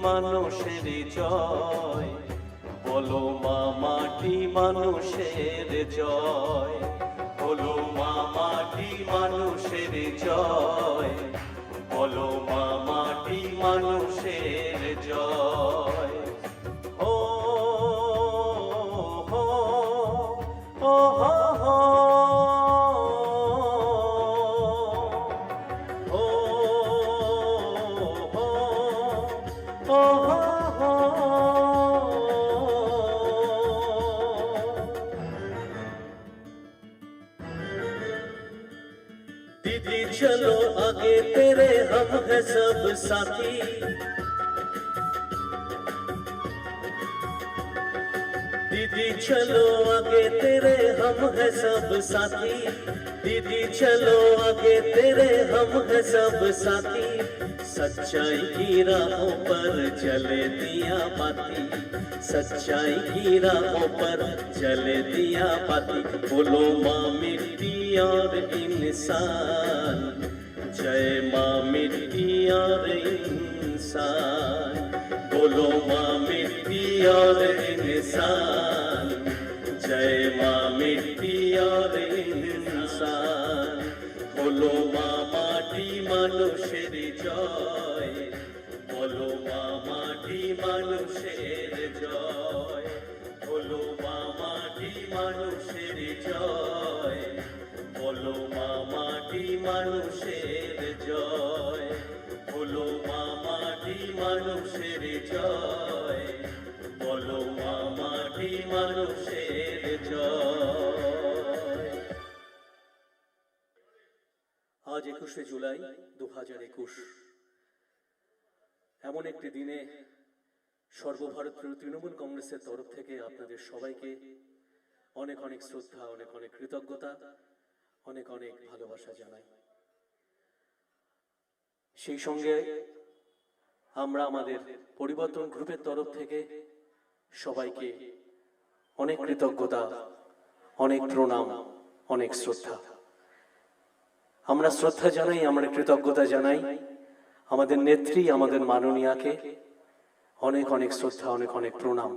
মানুষের জয়, বলো মা মাটি মানুষের জয়, বলো মা মাটি মানুষের জয়, বলো মা মাটি মানুষের জয়। ও হো ও হো হো ও হো ও হো হো। दीदी चलो आगे तेरे हम है सब साथी, दीदी चलो आगे तेरे हम है सब साथी, दीदी चलो आगे तेरे हम है सब साथी। सच्चाई की राहों पर जले दिया बाती, सच्चाई की राहों पर जले दिया बाती। बोलो माँ मिट्टी और इंसान, जय माँ मिट्टी और इंसान, बोलो माँ मिट्टी और इंसान, जय माँ मिट्टी और इंसान। बोलो माँ माटी মানুষের জয়, বলো মা মাটি মানুষের জয়, বলো মা মাটি মানুষের জয়, বলো মা মাটি মানুষের জয়, বলো মা মাটি মানুষের জয়, বলো মা মাটি মানুষের জয়। আজ 21শে জুলাই 2021, এমন একটি দিনে সর্বভারতীয় তৃণমূল কংগ্রেসের তরফ থেকে আপনাদের সবাইকে অনেক অনেক শ্রদ্ধা, অনেক অনেক কৃতজ্ঞতা, অনেক অনেক ভালোবাসা জানাই। সেই সঙ্গে আমরা আমাদের পরিবর্তন গ্রুপের তরফ থেকে সবাইকে অনেক কৃতজ্ঞতা, অনেক প্রণাম, অনেক শ্রদ্ধা। আমরা শ্রদ্ধা জানাই, আমরা কৃতজ্ঞতা জানাই আমাদের নেত্রী, আমাদের মাননীয়াকে অনেক অনেক শ্রদ্ধা, অনেক অনেক প্রণাম।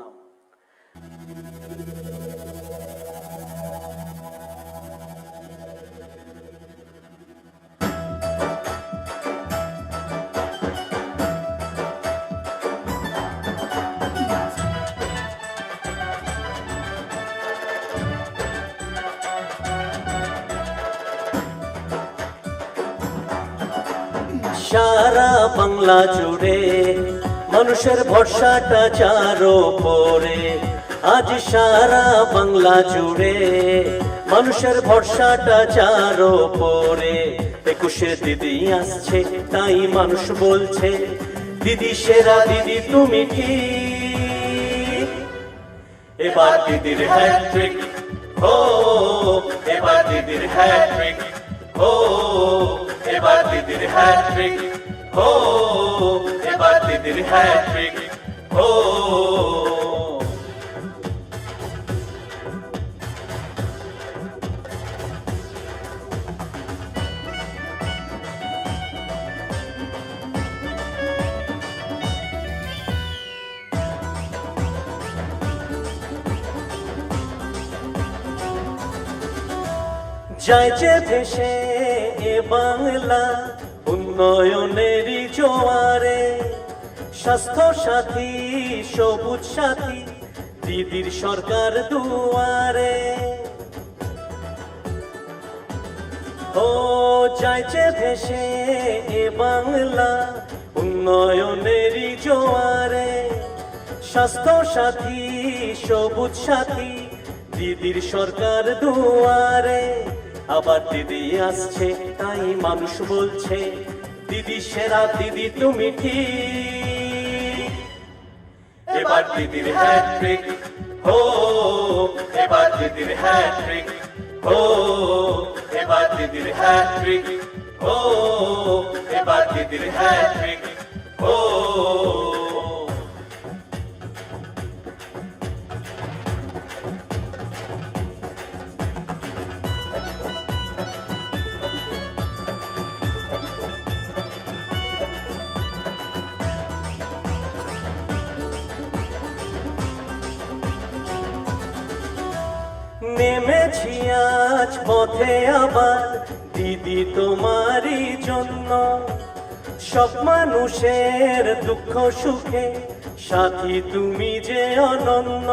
সারা বাংলা জুড়ে মানুষের ভরসাটা যার উপরে, আজ সারা বাংলা জুড়ে মানুষের ভরসাটা যার উপরে। 21শে দিদি আসছে তাই মানুষ বলছে দিদি সেরা, দিদি তুমি ঠিক। এবার দিদির হ্যাট্রিক হো, এবার দিদির হ্যাট্রিক হো, এবার দিদির হ্যাট্রিক হো, এবার দিদির হ্যাট্রিক হো। যায় যে ভেসে এ বাংলা উন্নয়নেরই জোয়ারে, স্বাস্থ্য সাথী, সবুজ সাথী, দিদির সরকার দুয়ারে। ও যায় যে ভেসে এ বাংলা উন্নয়নেরই জোয়ারে, স্বাস্থ্য সাথী, সবুজ সাথী, দিদির সরকার দুয়ারে। আবার দিদি আসছে তাই মানুষ বলছে দিদি সেরা, দিদি তুমি ঠিক। এবার দিদির হ্যাট্রিক হো, এবার দিদির হ্যাট্রিক হো, এবার দিদির হ্যাট্রিক হো, এবার দিদির হ্যাট্রিক হো। নেমেছি আজ পথে আবার দিদি তোমারই জন্য, সব মানুষের দুঃখ সুখে সাথী তুমি যে অনন্য।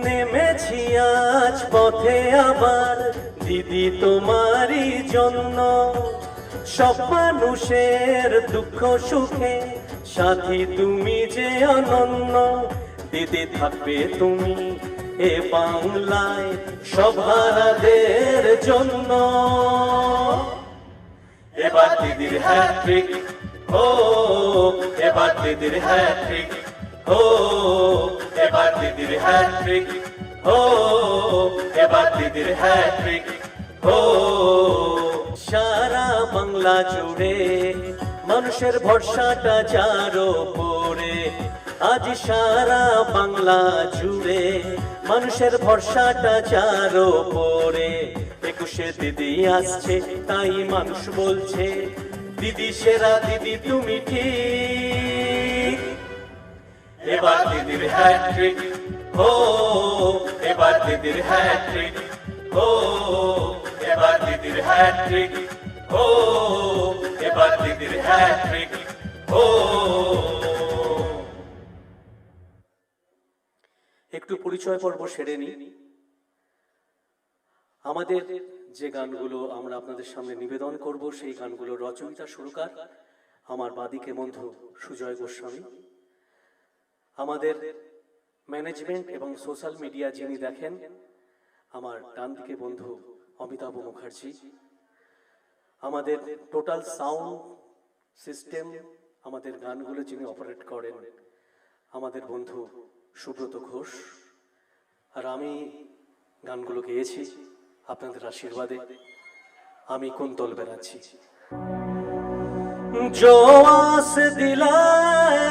নেমেছি আজ পথে আবার দিদি তোমারই জন্য, সব মানুষের দুঃখ সুখে সাথী তুমি যে অনন্য। দিদি থাকবে তুমি এ বাংলায় সভারাদের জন্য। এবার দিদির হ্যাট্রিক ও, এবার দিদির হ্যাট্রিক ও, এবার দিদির হ্যাট্রিক ও, এবার দিদির হ্যাট্রিক ও। সারা বাংলা জুড়ে মানুষের ভরসাটা যার উপরে, আজ সারা বাংলা জুড়ে মানুষের ভরসাটা যার উপরে। 21শে দিদি আসছে তাই মানুষ বলছে দিদি সেরা, দিদি তুমি ঠিক। এবার দিদির হ্যাট্রিক ও, এবার দিদির হ্যাট্রিক ও, এবার দিদির হ্যাট্রিক ও, এবার দিদির হ্যাট্রিক ও। একটু পরিচয় পর্ব সেরে নি। আমাদের যে গানগুলো আমরা আপনাদের সামনে নিবেদন করব সেই গানগুলো রচয়িতা সুরকার আমার বাদিকে বন্ধু সুজয় গোস্বামী। আমাদের ম্যানেজমেন্ট এবং সোশ্যাল মিডিয়া যিনি দেখেন আমার ডান দিকে বন্ধু অমিতাভ মুখার্জি। আমাদের টোটাল সাউন্ড সিস্টেম আমাদের গানগুলো যিনি অপারেট করেন আমাদের বন্ধু সুব্রত ঘোষ। আর আমি গানগুলো গেয়েছি আপনাদের আশীর্বাদে। আমি কুন্তল বেরাচ্ছি। जो आस दिलाए,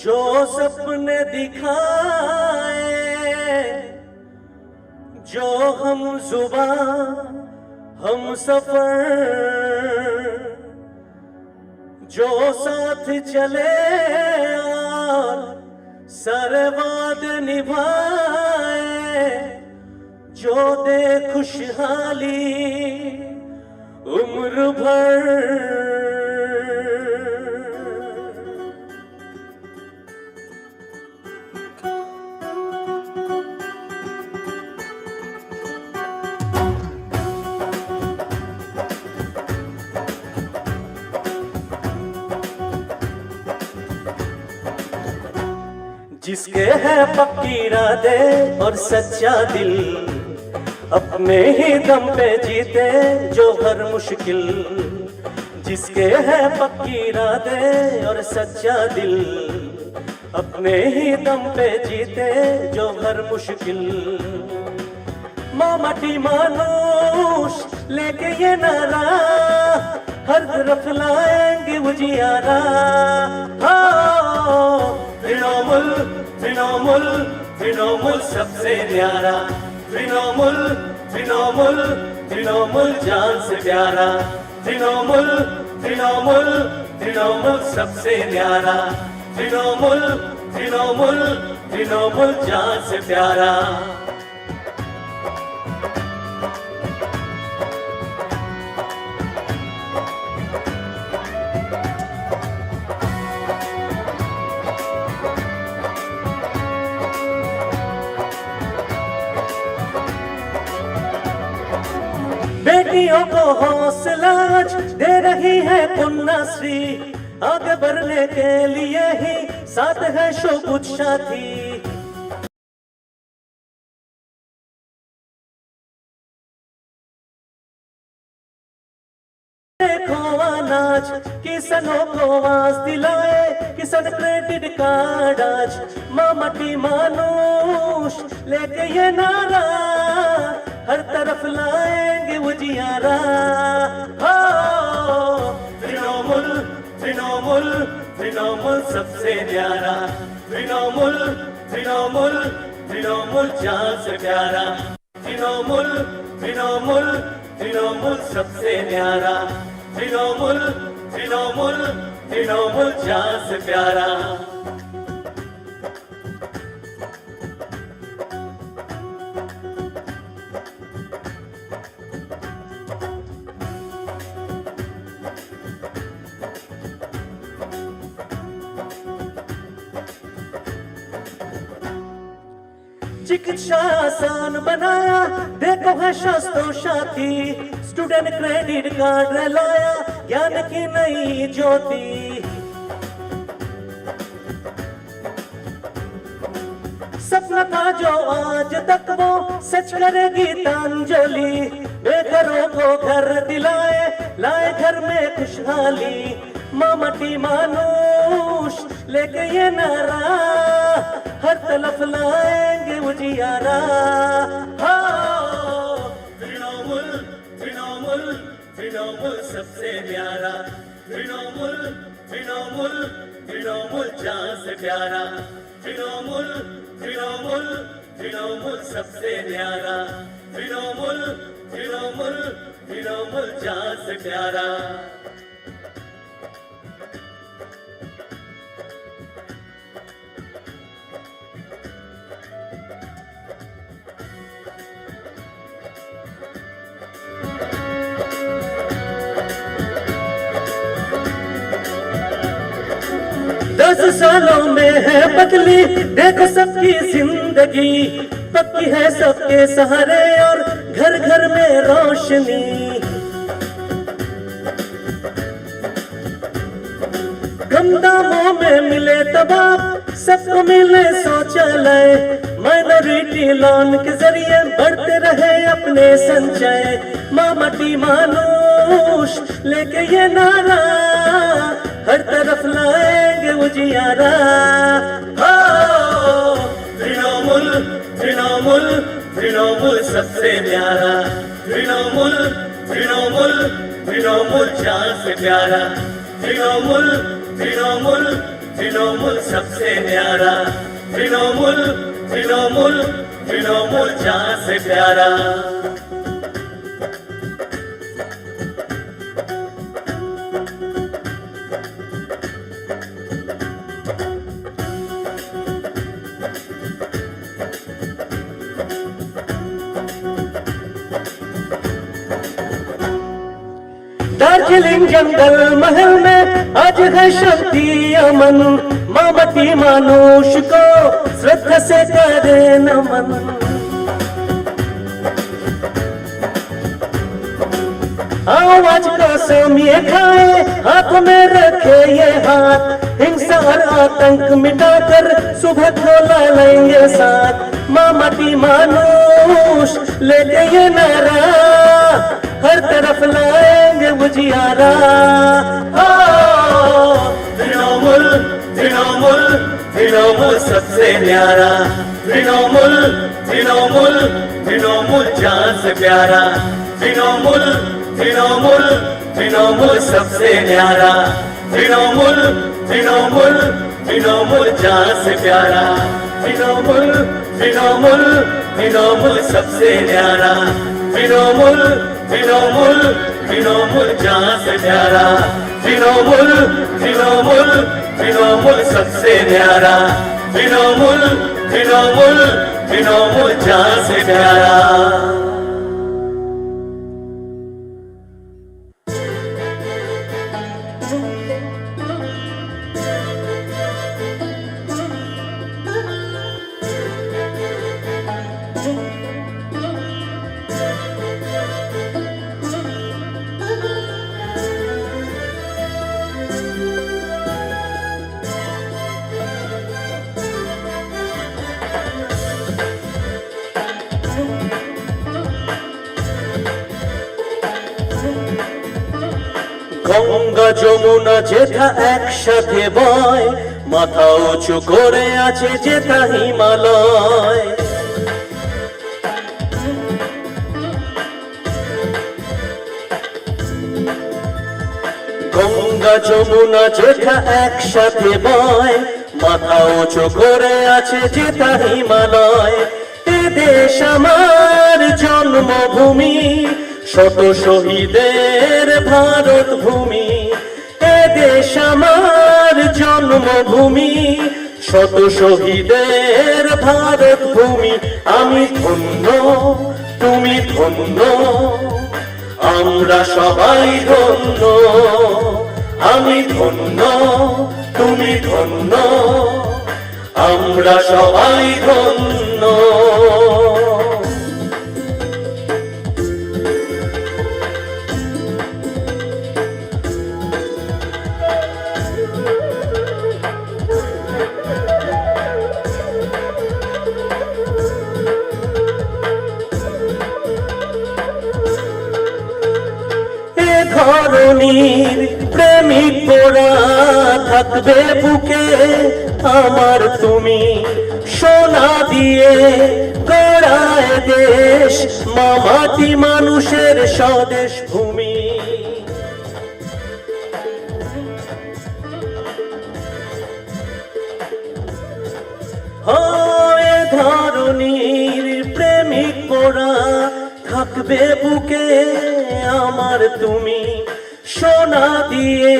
जो सपने दिखाए, जो हम जुबान हम सफर, जो साथ चले और सरवाद निभाए, जो दे खुशहाली उम्र भर। जिसके है पक्की इरादे और सच्चा दिल, अपने ही दम पे जीते जो हर मुश्किल। जिसके है पक्की इरादे और सच्चा दिल, अपने ही दम पे जीते जो हर मुश्किल। माटी मानुष लेके ये नारा हर तरफ लाएंगे उजियारा। तृणमूल तृणमूल तृणमूल सबसे न्यारा, तृणमूल तृणमूल तृणमूल जान से प्यारा। तृणमूल तृणमूल तृणमूल सबसे न्यारा, तृणमूल तृणमूल तृणमूल जान से प्यारा। बेटियों को हौसला दे रही है कन्याश्री, आगे बढ़ने के लिए ही साथ है शोभुज साथी। देखो अनाज किसानों को आवाज दिलाए, किसान क्रेडिट कार्ड आज माटी मानुष लेके ये नारा हर तरफ लाएंगे उजियारा। तृणमूल तृणमूल तृणमूल सबसे न्यारा, तृणमूल तृणमूल तृणमूल जान से प्यारा। तृणमूल तृणमूल तृणमूल सबसे न्यारा, तृणमूल तृणमूल तृणमूल जान से प्यारा। चिकित्सा आसान बनाया, देखो है शास्त्रों साथी, स्टूडेंट क्रेडिट कार्ड लाया, ज्ञान की नई ज्योति। सपना था जो आज तक वो सच करेगी गीतांजलि, बेघरों को घर दिलाए, लाए घर में खुशहाली। मामटी मानुष लेके ये नारा, हर तरफ लाएंगे उजियारा। तृणमूल तृणमूल तृणमूल सबसे प्यारा, तृणमूल तृणमूल तृणमूल जान से प्यारा, तृणमूल तृणमूल तृणमूल सबसे प्यारा, तृणमूल तृणमूल तृणमूल जान से प्यारा। दस सालों में है बदली, देखो सबकी जिंदगी, पक्की है सबके सहारे और घर घर में रोशनी। कम दामों में मिले तबाब, सबको मिले शौचालय, माइनॉरिटी लोन के जरिए बढ़ते रहे अपने संचय। मामटी मानुष लेके ये नारा, हर तरफ लाएंगे उजियारा। तृणमूल तृणमूल तृणमूल सबसे प्यारा, तृणमूल तृणमूल तृणमूल जान से प्यारा, तृणमूल तृणमूल तृणमूल सबसे प्यारा, तृणमूल तृणमूल तृणमूल जान से प्यारा। दार्जिलिंग जंगल महल में आज है शांति अमन, मामटी मानुष को श्रद्धा से करे नमन। आओ आज को सेमिए खाए, हाथ में रखे ये हाथ, हिंसा और आतंक मिटाकर सुबह को लाएंगे साथ। मामटी मानुष लेके ये नारा, हर तरफ लाएंगे उजियारा। तृणमूल तृणमूल तृणमूल सबसे प्यारा, तृणमूल तृणमूल तृणमूल जान से प्यारा, तृणमूल तृणमूल तृणमूल सबसे प्यारा, तृणमूल तृणमूल तृणमूल जान से प्यारा, तृणमूल तृणमूल तृणमूल सबसे प्यारा, तृणमूल तृणमूल तृणमूल जान से प्यारा, तृणमूल तृणमूल तृणमूल सबसे प्यारा, तृणमूल तृणमूल तृणमूल जान से प्यारा। গঙ্গা যমুনা যেথা একসাথে বয়, মাথা উঁচু করে আছে যেথা হিমালয়। গঙ্গা যমুনা যেথা একসাথে বয়, মাথা উঁচু করে আছে যেথা হিমালয়। এ দেশ আমার জন্মভূমি, শত শহীদের ভারত ভূমি। এ দেশ আমার জন্মভূমি, শত শহীদের ভারত ভূমি। আমি ধন্য তুমি ধন্য, আমরা সবাই ধন্য। আমি ধন্য তুমি ধন্য, আমরা সবাই ধন্য। ধরণীর প্রেমিক পোড়া থাকবে বুকে আমার তুমি, সোনা দিয়ে গড়ায় দেশ, মামাটি মানুষের স্বদেশ ভূমি। হয় ধরণীর প্রেমিক পোড়া থাকবে বুকে আমার তুমি, সোনা দিয়ে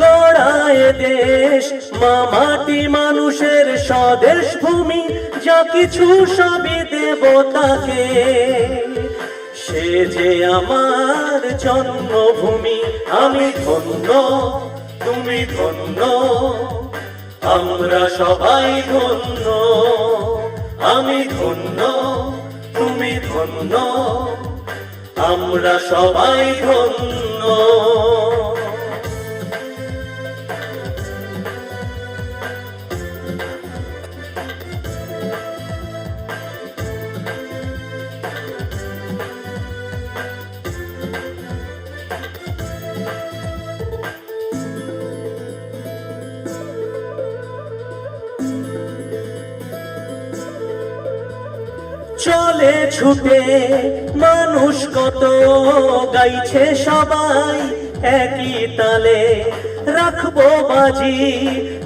গড়ায় দেশ, মামাটি মানুষের স্বদেশ ভূমি। যা কিছু সবই দেব তাকে, সে যে আমার জন্মভূমি। আমি ধন্য, তুমি ধন্য, আমরা সবাই ধন্য। আমি ধন্য, তুমি ধন্য, আমরা সবাই ধন্য। চলে ছুটে মানুষ কত, গাইছে সবাই একই তালে। রাখবো বাজি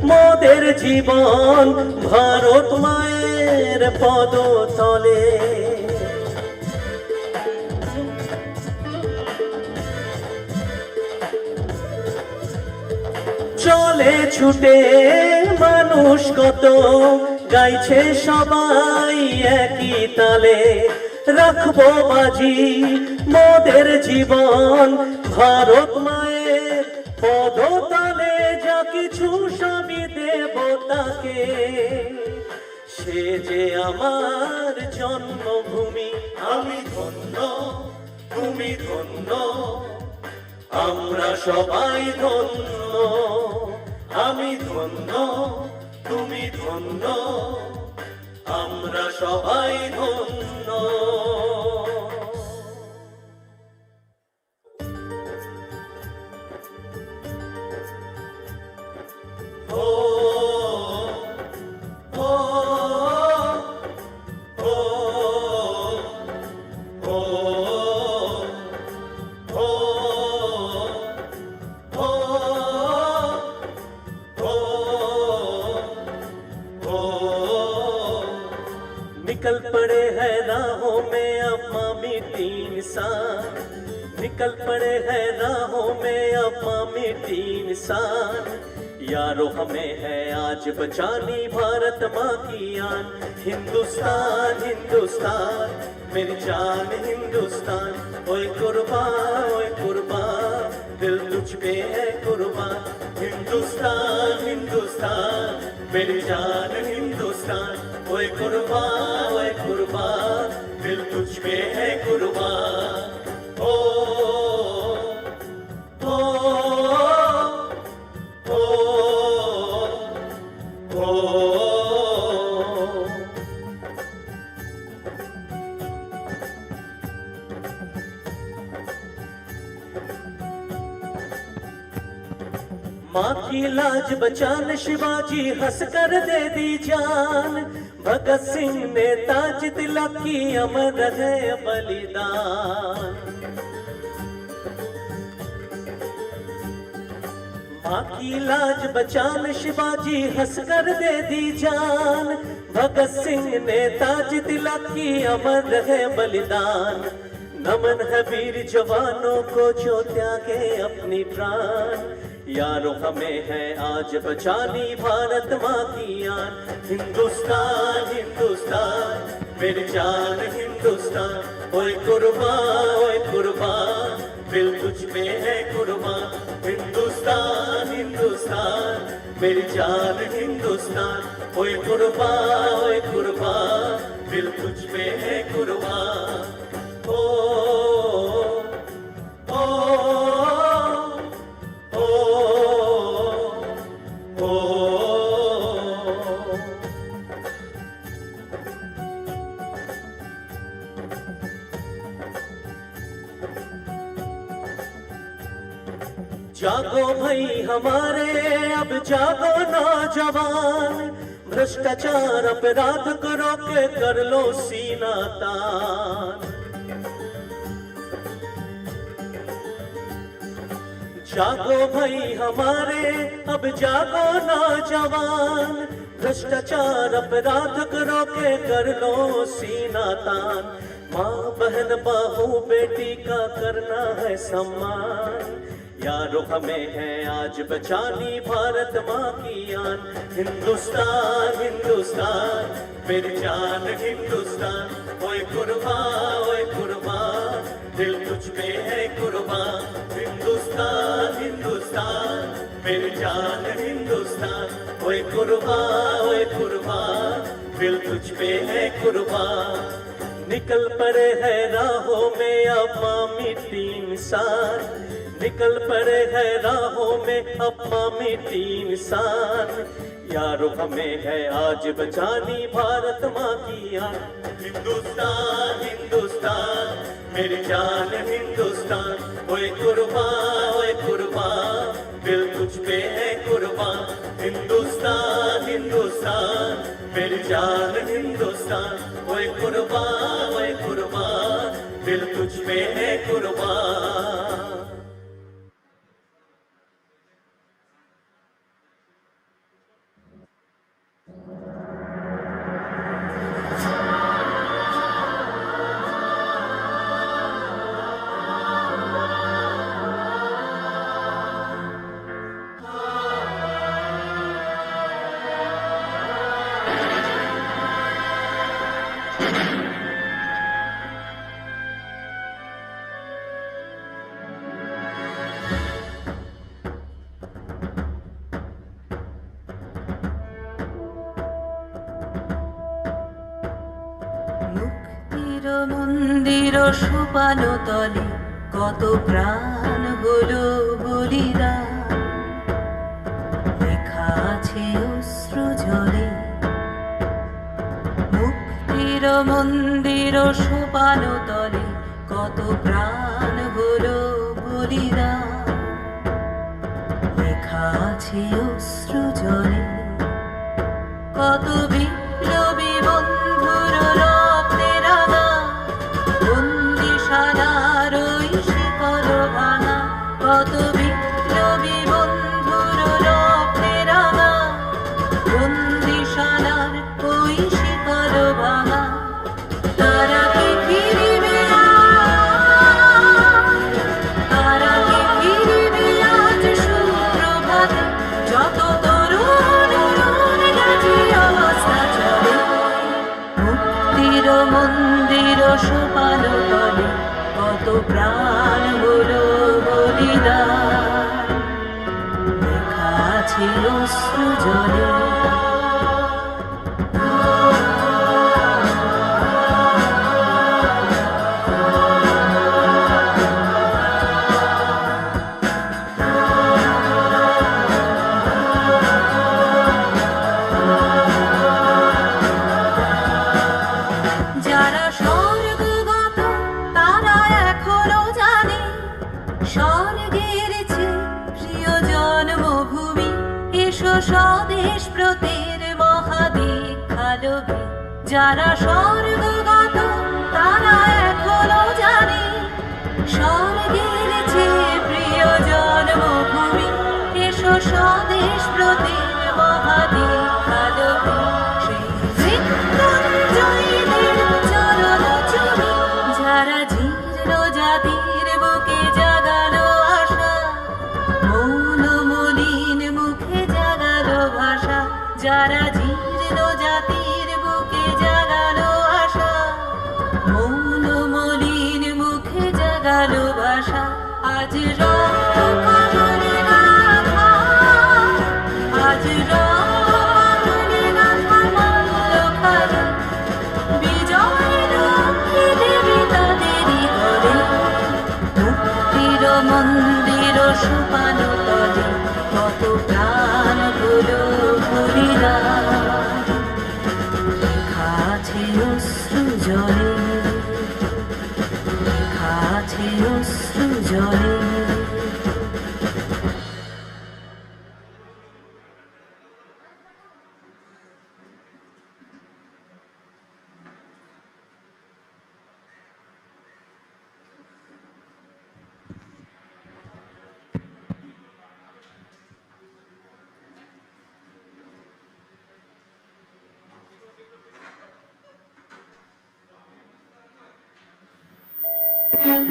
মোদের জীবন, ভারত মায়ের পদতলে। চলে ছুটে মানুষ কত, গাইছে সবাই একই তালে। রাখবো বাজি মোদের জীবন, ভারত মায়ের পদতলে। যা কিছু সবই দেব তাকে, সে যে আমার জন্মভূমি। আমি ধন্য, তুমি ধন্য, আমরা সবাই ধন্য। আমি ধন্য, তুমি ধন্য, আমরা সবাই ধন্য। ও ও ও ও निकल पड़े हैं राहों में अम्मा मीठी इंसान, निकल पड़े हैं राहों में अम्मा मीठी इंसान। यारो हमें है आज बचानी भारत माँ की आन। हिंदुस्तान हिंदुस्तान मेरी जान हिंदुस्तान। ओए कुर्बान दिल तुझ पे है कुर्बान। हिंदुस्तान हिंदुस्तान मेरी जान हिंदुस्तान। ओए कुर्बान दिल तुझ पे है कुर्बान। ओ ओ ओ ओ माँ की लाज बचाने शिवाजी हंस कर दे दी जान। भगत सिंह ने ताज तिलक की अमर रहे बलिदान। माँ की लाज बचाने शिवाजी हंस कर दे दी जान। भगत सिंह ने ताज तिलक की अमर रहे बलिदान। नमन है वीर जवानों को जो त्यागे अपनी प्राण। यारो हमें है आज बचानी भारत माँ की आन। हिंदुस्तान हिंदुस्तान मेरी जान हिंदुस्तान। ओए कुर्बान दिल तुझ पे है कुर्बान। हिंदुस्तान हिंदुस्तान मेरी जान हिंदुस्तान, ओए कुर्बान दिल तुझ पे है कुर्बान। ओ ओ ओ ओ जागो भाई हमारे, अब जागो नौजवान, भ्रष्टाचार अपराध को रोक के कर लो सीना तान। जागो भाई हमारे, अब जागो नौजवान, भ्रष्टाचार अपराध को रोक के कर लो सीना तान। माँ बहन बहू बेटी का करना है सम्मान, यारो हमें है आज बचानी भारत माँ की आन। हिंदुस्तान हिंदुस्तान मेरी जान हिंदुस्तान, ओए कुर्बान दिल तुझ पे है कुर्बान। हिंदुस्तान हिंदुस्तान मेरी जान हिंदुस्तान, ओए कुर्बान दिल तुझ पे है कुर्बान। निकल पड़े है राहों में अपा मिट्टी इंसान, निकल पड़े है राहों में अपा मिट्टी इंसान। यारो हमें है आज बचानी भारत माँ की आन। हिंदुस्तान हिंदुस्तान मेरी जान हिंदुस्तान, ओए कुर्बान दिल तुझ पे है कुर्बान। हिंदुस्तान हिंदुस्तान मेरी जान हिंदुस्तान, ओए कुर्बान दिल तुझ पे है कुर्बान। মন্দির সোপানো তলে কত প্রাণ হলো বলিদান, লেখা আছে অশ্রু জলে। মুক্তির মন্দির সোপানো তলে কত প্রাণ হলো বলিদান, লেখা আছে অশ্রু জলে। কত বিপ্লবী বন্ধুর রক্তে রাঙা বন্দিশালার ওই শিকল ভাঙা, কত বিপ্লবী বন্ধুর রক্তে রাঙা বন্দিশালার ওই শিকল ভাঙা। তারা কি ফিরিবে তারা কি ফিরিবে আজ সুপ্রভাতে, যত তরুণ গাজী অবস্থা চলে। মুক্তির মন্দির সোপানো তলে কত প্রাণ হলো বলিদান, লেখা আছে অশ্রু জলে। যারা স্বর্গগত তারা এখনো জানে স্বর্গের চেয়ে প্রিয় জন্মভূমি। এসো স্বদেশ ব্রতের মহাদীক্ষা লোভে। যারা স্বর্গগত তারা এখনো জানে স্বর্গের চেয়ে প্রিয় জন্মভূমি। এসো স্বদেশ ব্রতের মহাদীক্ষা লোভে। সেই মৃত্যুঞ্জয়ীদের চরণ চুমে যারা জীর্ণ জাতির বুকে জাগালো আশা, মৌন মলিন মুখে জাগালো ভাষা। যারা জীর্ণ জাতির বুকে জাগালো আশা, মৌন মলিন মুখে জাগালো ভাষা। সোপানো তলে কত প্রাণ হলো বলিদান। লেখা আছে অশ্রু জলে, লেখা আছে অশ্রু জলে।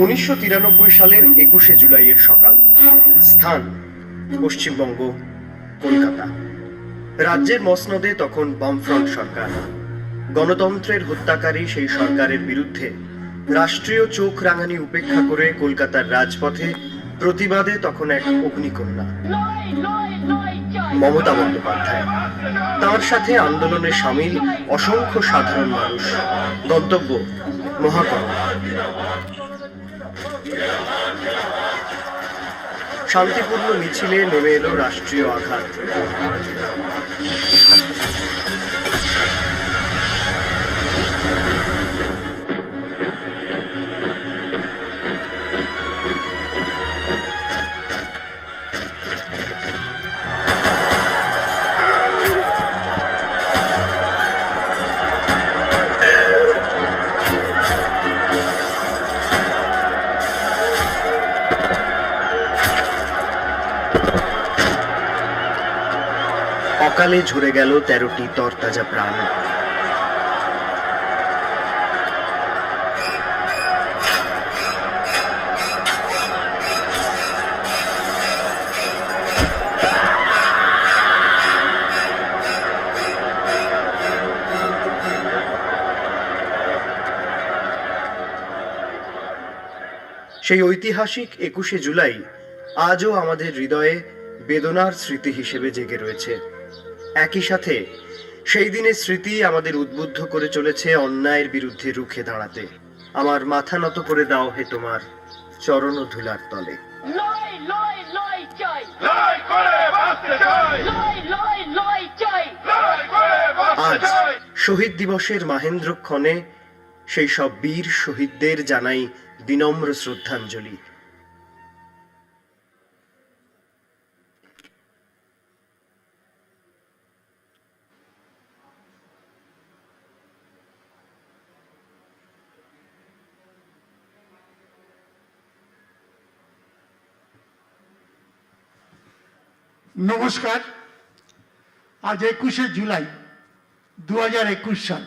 1993 সালের 21শে জুলাইয়ের সকাল। স্থান পশ্চিমবঙ্গ, কলকাতা। রাজ্যের মসনদে তখন বামফ্রন্ট সরকার। গণতন্ত্রের হত্যাকারী সেই সরকারের বিরুদ্ধে রাষ্ট্রীয় চোখ রাঙানি উপেক্ষা করে কলকাতার রাজপথে প্রতিবাদে তখন এক অগ্নিকন্যা মমতা বন্দ্যোপাধ্যায়। তার সাথে আন্দোলনে সামিল অসংখ্য সাধারণ মানুষ। গন্তব্য মহাকরণ। শান্তিপূর্ণ মিছিলে নেমে এলো রাষ্ট্রীয় আঘাত। অকালে ঝরে গেল 13টি তরতাজা প্রাণ। সেই ঐতিহাসিক 21শে জুলাই আজও আমাদের হৃদয়ে বেদনার স্মৃতি হিসেবে জেগে রয়েছে। একই সাথে সেই দিনের স্মৃতি আমাদের উদ্বুদ্ধ করে চলেছে অন্যায়ের বিরুদ্ধে রুখে দাঁড়াতে। আমার মাথা নত করে দাও হে তোমার চরণ ধুলার তলে। লয় লয় লয় চাই, লড়াই করে বাঁচতে চাই, লয় লয় লয় চাই, লড়াই করে বাঁচতে আজ চাই। শহীদ দিবসের মাহেন্দ্রক্ষণে সেই সব বীর শহীদদের জানাই বিনম্র শ্রদ্ধাঞ্জলি। নমস্কার। আজ 21শে জুলাই 2021 সাল।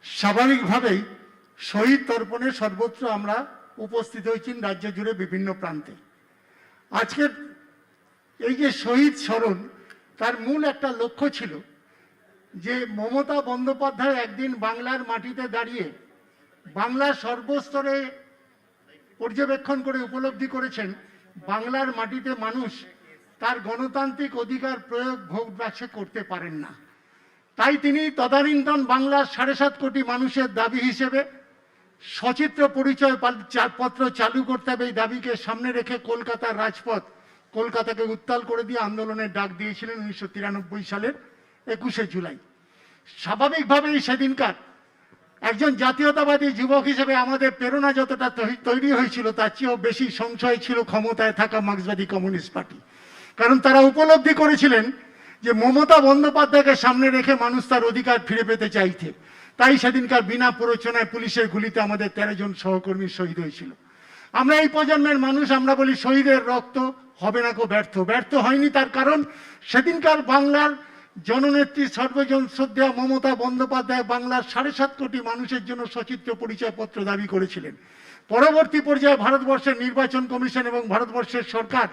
স্বাভাবিকভাবেই শহীদ তর্পণে সর্বত্র আমরা উপস্থিত হয়েছি রাজ্য জুড়ে বিভিন্ন প্রান্তে। আজকের এই যে শহীদ স্মরণ, তার মূল একটা লক্ষ্য ছিল যে মমতা বন্দ্যোপাধ্যায় একদিন বাংলার মাটিতে দাঁড়িয়ে বাংলার সর্বস্তরে পর্যবেক্ষণ করে উপলব্ধি করেছেন বাংলার মাটিতে মানুষ তার গণতান্ত্রিক অধিকার প্রয়োগ ভোগ বিলাসে করতে পারেন না। তাই তিনি তদানীন্তন বাংলার 7.5 কোটি মানুষের দাবি হিসেবে সচিত্র পরিচয় পত্র চালু করতে হবে, এই দাবিকে সামনে রেখে কলকাতার রাজপথ, কলকাতাকে উত্তাল করে দিয়ে আন্দোলনের ডাক দিয়েছিলেন 1993 সালের 21শে জুলাই। স্বাভাবিকভাবেই সেদিনকার একজন জাতীয়তাবাদী যুবক হিসেবে আমাদের প্রেরণা যতটা তৈরি হয়েছিল তার চেয়েও বেশি সংশয় ছিল ক্ষমতায় থাকা মার্ক্সবাদী কমিউনিস্ট পার্টি। কারণ তারা উপলব্ধি করেছিলেন যে মমতা বন্দ্যোপাধ্যায়কে সামনে রেখে মানুষ তার অধিকার ফিরে পেতে চাইছে। তাই সেদিনকার বিনা প্ররোচনায় পুলিশের গুলিতে আমাদের 13 জন সহকর্মী শহীদ হয়েছিল। আমরা এই প্রজন্মের মানুষ, আমরা বলি শহীদের রক্ত হবে না কো ব্যর্থ। ব্যর্থ হয়নি, তার কারণ সেদিনকার বাংলার জননেত্রী সর্বজন শ্রদ্ধেয় মমতা বন্দ্যোপাধ্যায় বাংলার 7.5 কোটি মানুষের জন্য সচিত্র পরিচয়পত্র দাবি করেছিলেন। পরবর্তী পর্যায়ে ভারতবর্ষের নির্বাচন কমিশন এবং ভারতবর্ষের সরকার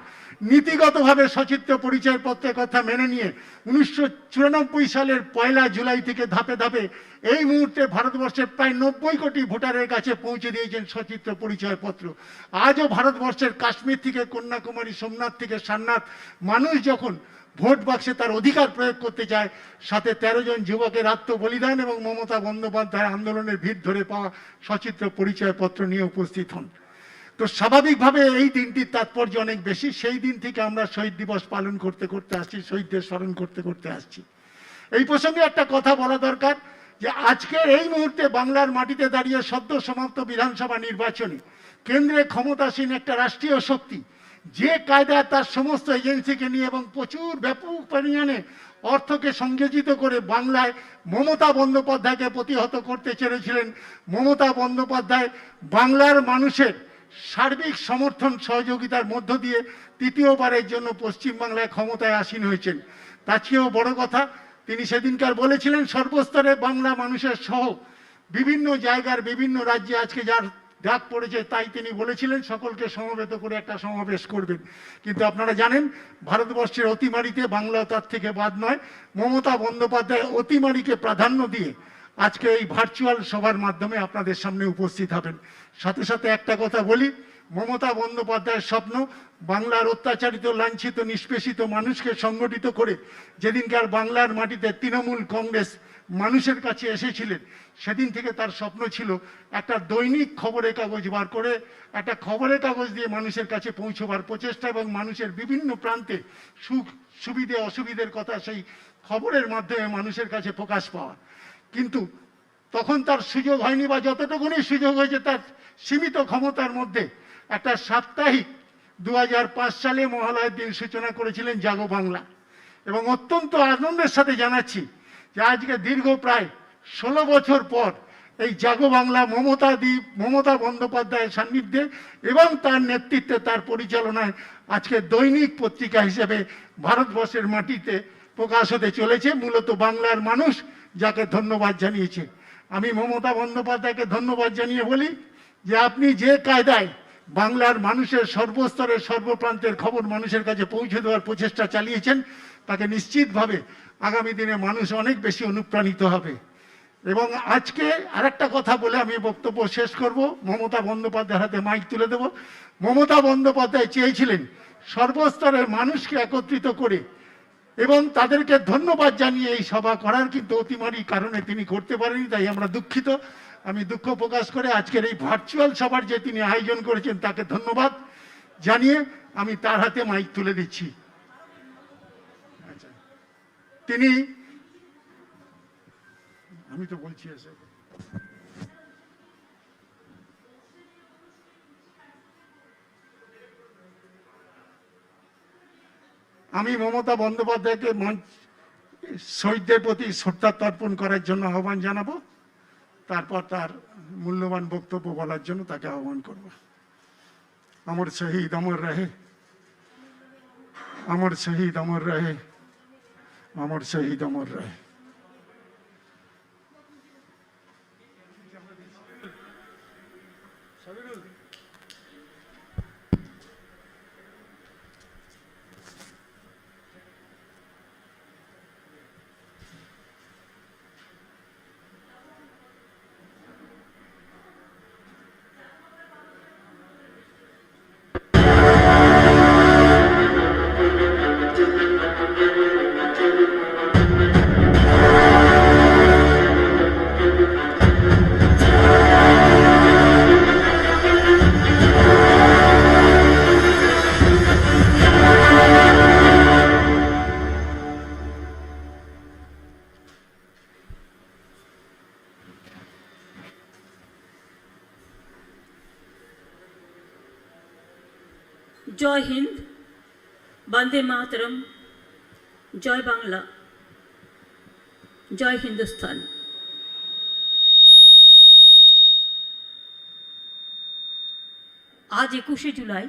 নীতিগতভাবে সচিত্র পরিচয়পত্রের কথা মেনে নিয়ে 1994 সালের 1 জুলাই থেকে ধাপে ধাপে এই মুহূর্তে ভারতবর্ষের প্রায় 90 কোটি ভোটারের কাছে পৌঁছে দিয়েছেন সচিত্র পরিচয়পত্র। আজও ভারতবর্ষের কাশ্মীর থেকে কন্যাকুমারী, সোমনাথ থেকে সারনাথ মানুষ যখন ভোট বাক্সে তার অধিকার প্রয়োগ করতে চায়, সাথে 13 জন যুবকের আত্মবলিদান এবং মমতা বন্দ্যোপাধ্যায় আন্দোলনের ভিড় ধরে পাওয়া সচিত্র পরিচয়পত্র নিয়ে উপস্থিত হন। তো স্বাভাবিকভাবে এই দিনটির তাৎপর্য অনেক বেশি। সেই দিন থেকে আমরা শহীদ দিবস পালন করতে করতে আসছি, শহীদদের স্মরণ করতে করতে আসছি। এই প্রসঙ্গে একটা কথা বলা দরকার যে আজকে এই মুহূর্তে বাংলার মাটিতে দাঁড়িয়ে সদ্য সমাপ্ত বিধানসভা নির্বাচনে কেন্দ্রে ক্ষমতাসীন একটা রাষ্ট্রীয় শক্তি যে কায়দায় তার সমস্ত এজেন্সিকে নিয়ে এবং প্রচুর ব্যাপক পরিমাণে অর্থকে সংযোজিত করে বাংলায় মমতা বন্দ্যোপাধ্যায়কে প্রতিহত করতে চেয়েছিলেন, মমতা বন্দ্যোপাধ্যায় বাংলার মানুষের সার্বিক সমর্থন সহযোগিতার মধ্য দিয়ে তৃতীয়বারের জন্য পশ্চিমবাংলায় ক্ষমতায় আসীন হয়েছেন। তার চেয়েও বড় কথা, তিনি সেদিনকার বলেছিলেন সর্বস্তরে বাংলা মানুষের সহ বিভিন্ন জায়গার বিভিন্ন রাজ্যে আজকে যার ডাক পড়েছে তাই তিনি বলেছিলেন সকলকে সমবেত করে একটা সমাবেশ করবেন। কিন্তু আপনারা জানেন ভারতবর্ষের অতিমারিতে বাংলাও তার থেকে বাদ নয়। মমতা বন্দ্যোপাধ্যায় অতিমারিকে প্রাধান্য দিয়ে আজকে এই ভার্চুয়াল সভার মাধ্যমে আপনাদের সামনে উপস্থিত হবেন। সাথে সাথে একটা কথা বলি, মমতা বন্দ্যোপাধ্যায়ের স্বপ্ন বাংলার অত্যাচারিত, লাঞ্ছিত, নিষ্পেষিত মানুষকে সংগঠিত করে যেদিনকার বাংলার মাটিতে তৃণমূল কংগ্রেস মানুষের কাছে এসেছিলেন, সেদিন থেকে তার স্বপ্ন ছিল একটা দৈনিক খবরের কাগজ বার করে একটা খবরের কাগজ দিয়ে মানুষের কাছে পৌঁছবার প্রচেষ্টা এবং মানুষের বিভিন্ন প্রান্তে সুখ সুবিধে অসুবিধের কথা সেই খবরের মাধ্যমে মানুষের কাছে প্রকাশ পাওয়া। কিন্তু তখন তার সুযোগ হয়নি, বা যতটুকুনি সুযোগ হয়েছে তার সীমিত ক্ষমতার মধ্যে একটা সাপ্তাহিক 2005 সালে মহালয়ের দিন সূচনা করেছিলেন জাগো বাংলা। এবং অত্যন্ত আনন্দের সাথে জানাচ্ছি যে আজকে দীর্ঘ প্রায় 16 বছর পর এই জাগো বাংলা মমতা বন্দ্যোপাধ্যায়ের সান্নিধ্যে এবং তার নেতৃত্বে, তার পরিচালনায় আজকে দৈনিক পত্রিকা হিসেবে ভারতবর্ষের মাটিতে প্রকাশ হতে চলেছে। মূলত বাংলার মানুষ যাকে ধন্যবাদ জানিয়েছে। আমি মমতা বন্দ্যোপাধ্যায়কে ধন্যবাদ জানিয়ে বলি যে আপনি যে কায়দায় বাংলার মানুষের সর্বস্তরের সর্বপ্রান্তের খবর মানুষের কাছে পৌঁছে দেওয়ার প্রচেষ্টা চালিয়েছেন, তাকে নিশ্চিতভাবে আগামী দিনে মানুষ অনেক বেশি অনুপ্রাণিত হবে। এবং আজকে আরেকটা কথা বলে আমি বক্তব্য শেষ করব, মমতা বন্দ্যোপাধ্যায়ের হাতে মাইক তুলে দেব। মমতা বন্দ্যোপাধ্যায় চেয়েছিলেন সর্বস্তরের মানুষকে একত্রিত করে এবং তাদেরকে ধন্যবাদ জানিয়ে এই সভা করার, কিন্তু অতিমারি কারণে তিনি করতে পারেনি, তাই আমরা দুঃখিত। আমি দুঃখ প্রকাশ করে আজকের এই ভার্চুয়াল সভার যে তিনি আয়োজন করেছেন তাকে ধন্যবাদ জানিয়ে আমি তার হাতে মাইক তুলে দিচ্ছি। তিনি, আমি তো বলছি এসে আমি মমতা বন্দ্যোপাধ্যায়কে শহীদদের প্রতি শ্রদ্ধা তর্পণ করার জন্য আহ্বান জানাবো, তারপর তার মূল্যবান বক্তব্য বলার জন্য তাকে আহ্বান করব। অমর শহীদ অমর রহে, অমর শহীদ অমর রহে, অমর শহীদ অমর রহে। জয় হিন্দ, বন্দে মাতরম, জয় বাংলা, জয় হিন্দুস্তান। আজ 21শে জুলাই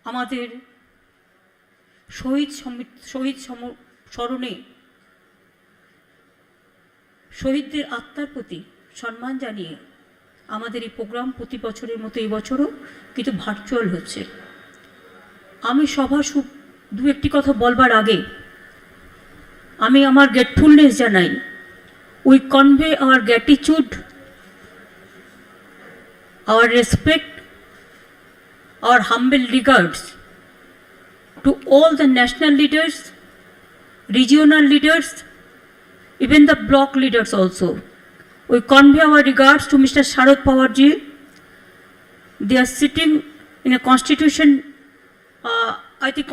আমাদের শহীদ স্মরণে শহীদদের আত্মার প্রতি সম্মান জানিয়ে আমাদের এই প্রোগ্রাম প্রতি বছরের মতো এই বছরও কিন্তু ভার্চুয়াল হচ্ছে। আমি সভা দু একটি কথা বলবার আগে আমি আমার গ্রেটফুলনেস জানাই। We convey our gratitude, our respect, our humble regards to all the national leaders, regional leaders, even the block leaders also, We convey our regards to Mr. Sharad Pawar ji. They are sitting in a constitution, I think,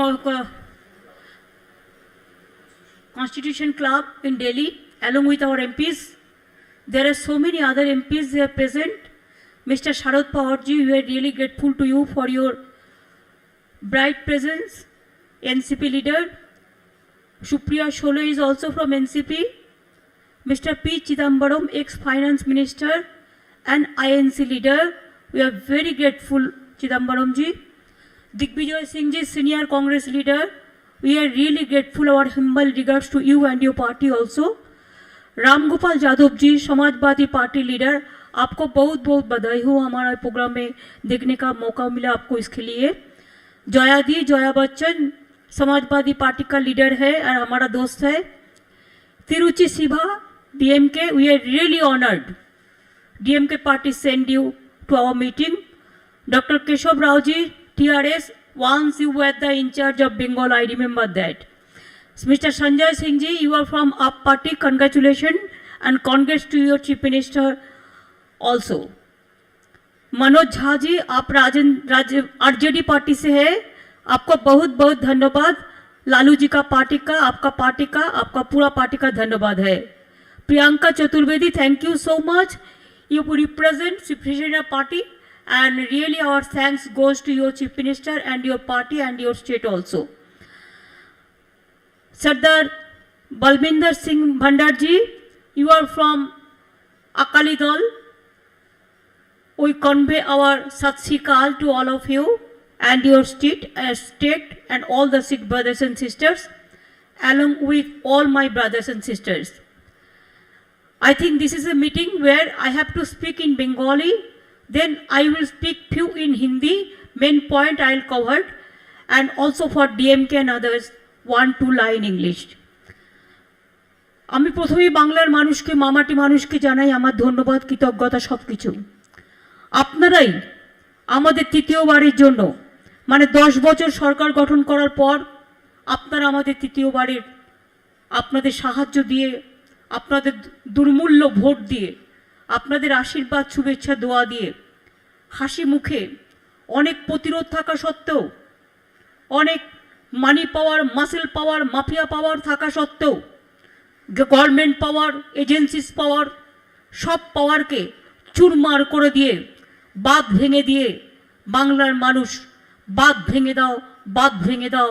Constitution Club in Delhi, along with our MPs. There are so many other MPs they are present. Mr. Sharad Pawar ji, we are really grateful to you for your bright presence. NCP leader Supriya Shole is also from NCP. Mr. P. Chidambaram, ex-finance minister and INC leader. We are very grateful, Chidambaram ji. Digvijay Singh ji, senior Congress leader. We are really grateful. Our humble regards to you and your party also. Ram Gopal Yadav ji, Samajwadi party leader, आपको बहुत बहुत बधाई हो हमारा programme में देखने का मौका मिला आपको इसके लिए. जया दी, जया बच्चन समाजवादी पार्टी का लीडर है और हमारा दोस्त है. Tiruchi Shiva, DMK, we are really honored. DMK party send you to our meeting. Dr. Keshav Rao ji, TRS, once you were the in charge of Bengal, I remember that. Mr. Sanjay Singh ji, you are from UP party, congratulations and congrats to your chief minister also. Manoj Jha ji, आप RJD party से है, आपको बहुत बहुत धन्यवाद. लालू जी का party का, आपका पार्टी का, आपका पूरा पार्टी का धन्यवाद है. Priyanka Chaturvedi, thank you so much. You represent Chief Minister party and really our thanks goes to your Chief Minister and your party and your state also. Sardar Balbinder Singh Bhandar ji, you are from Akali Dal. We convey our Sat Sri Akal to all of you and your state and all the Sikh brothers and sisters, along with all my brothers and sisters. I think this is a meeting where I have to speak in Bengali, then I will speak few in Hindi, main point I will cover, and also for DMK and others, 1-2 line English. আমি প্রথমেই বাংলার মানুষকে, মামাটি মানুষকে জানাই আমার ধন্যবাদ, কৃতজ্ঞতা সব কিছু. আপনারাই আমাদের তৃতীয়বারের জন্য, মানে 10 বছর সরকার গঠন করার পর আপনারা আমাদের তৃতীয়বারের আপনাদের সাহায্য দিয়ে, আপনাদের দুর্মূল্য ভোট দিয়ে, আপনাদের আশীর্বাদ শুভেচ্ছা দোয়া দিয়ে, হাসি মুখে অনেক প্রতিরোধ থাকা সত্ত্বেও, অনেক মানি পাওয়ার, মাসেল পাওয়ার, মাফিয়া পাওয়ার থাকা সত্ত্বেও, গভর্নমেন্ট পাওয়ার, এজেন্সিস পাওয়ার, সব পাওয়ারকে চুরমার করে দিয়ে, বাঁধ ভেঙে দিয়ে বাংলার মানুষ, বাঁধ ভেঙে দাও, বাঁধ ভেঙে দাও,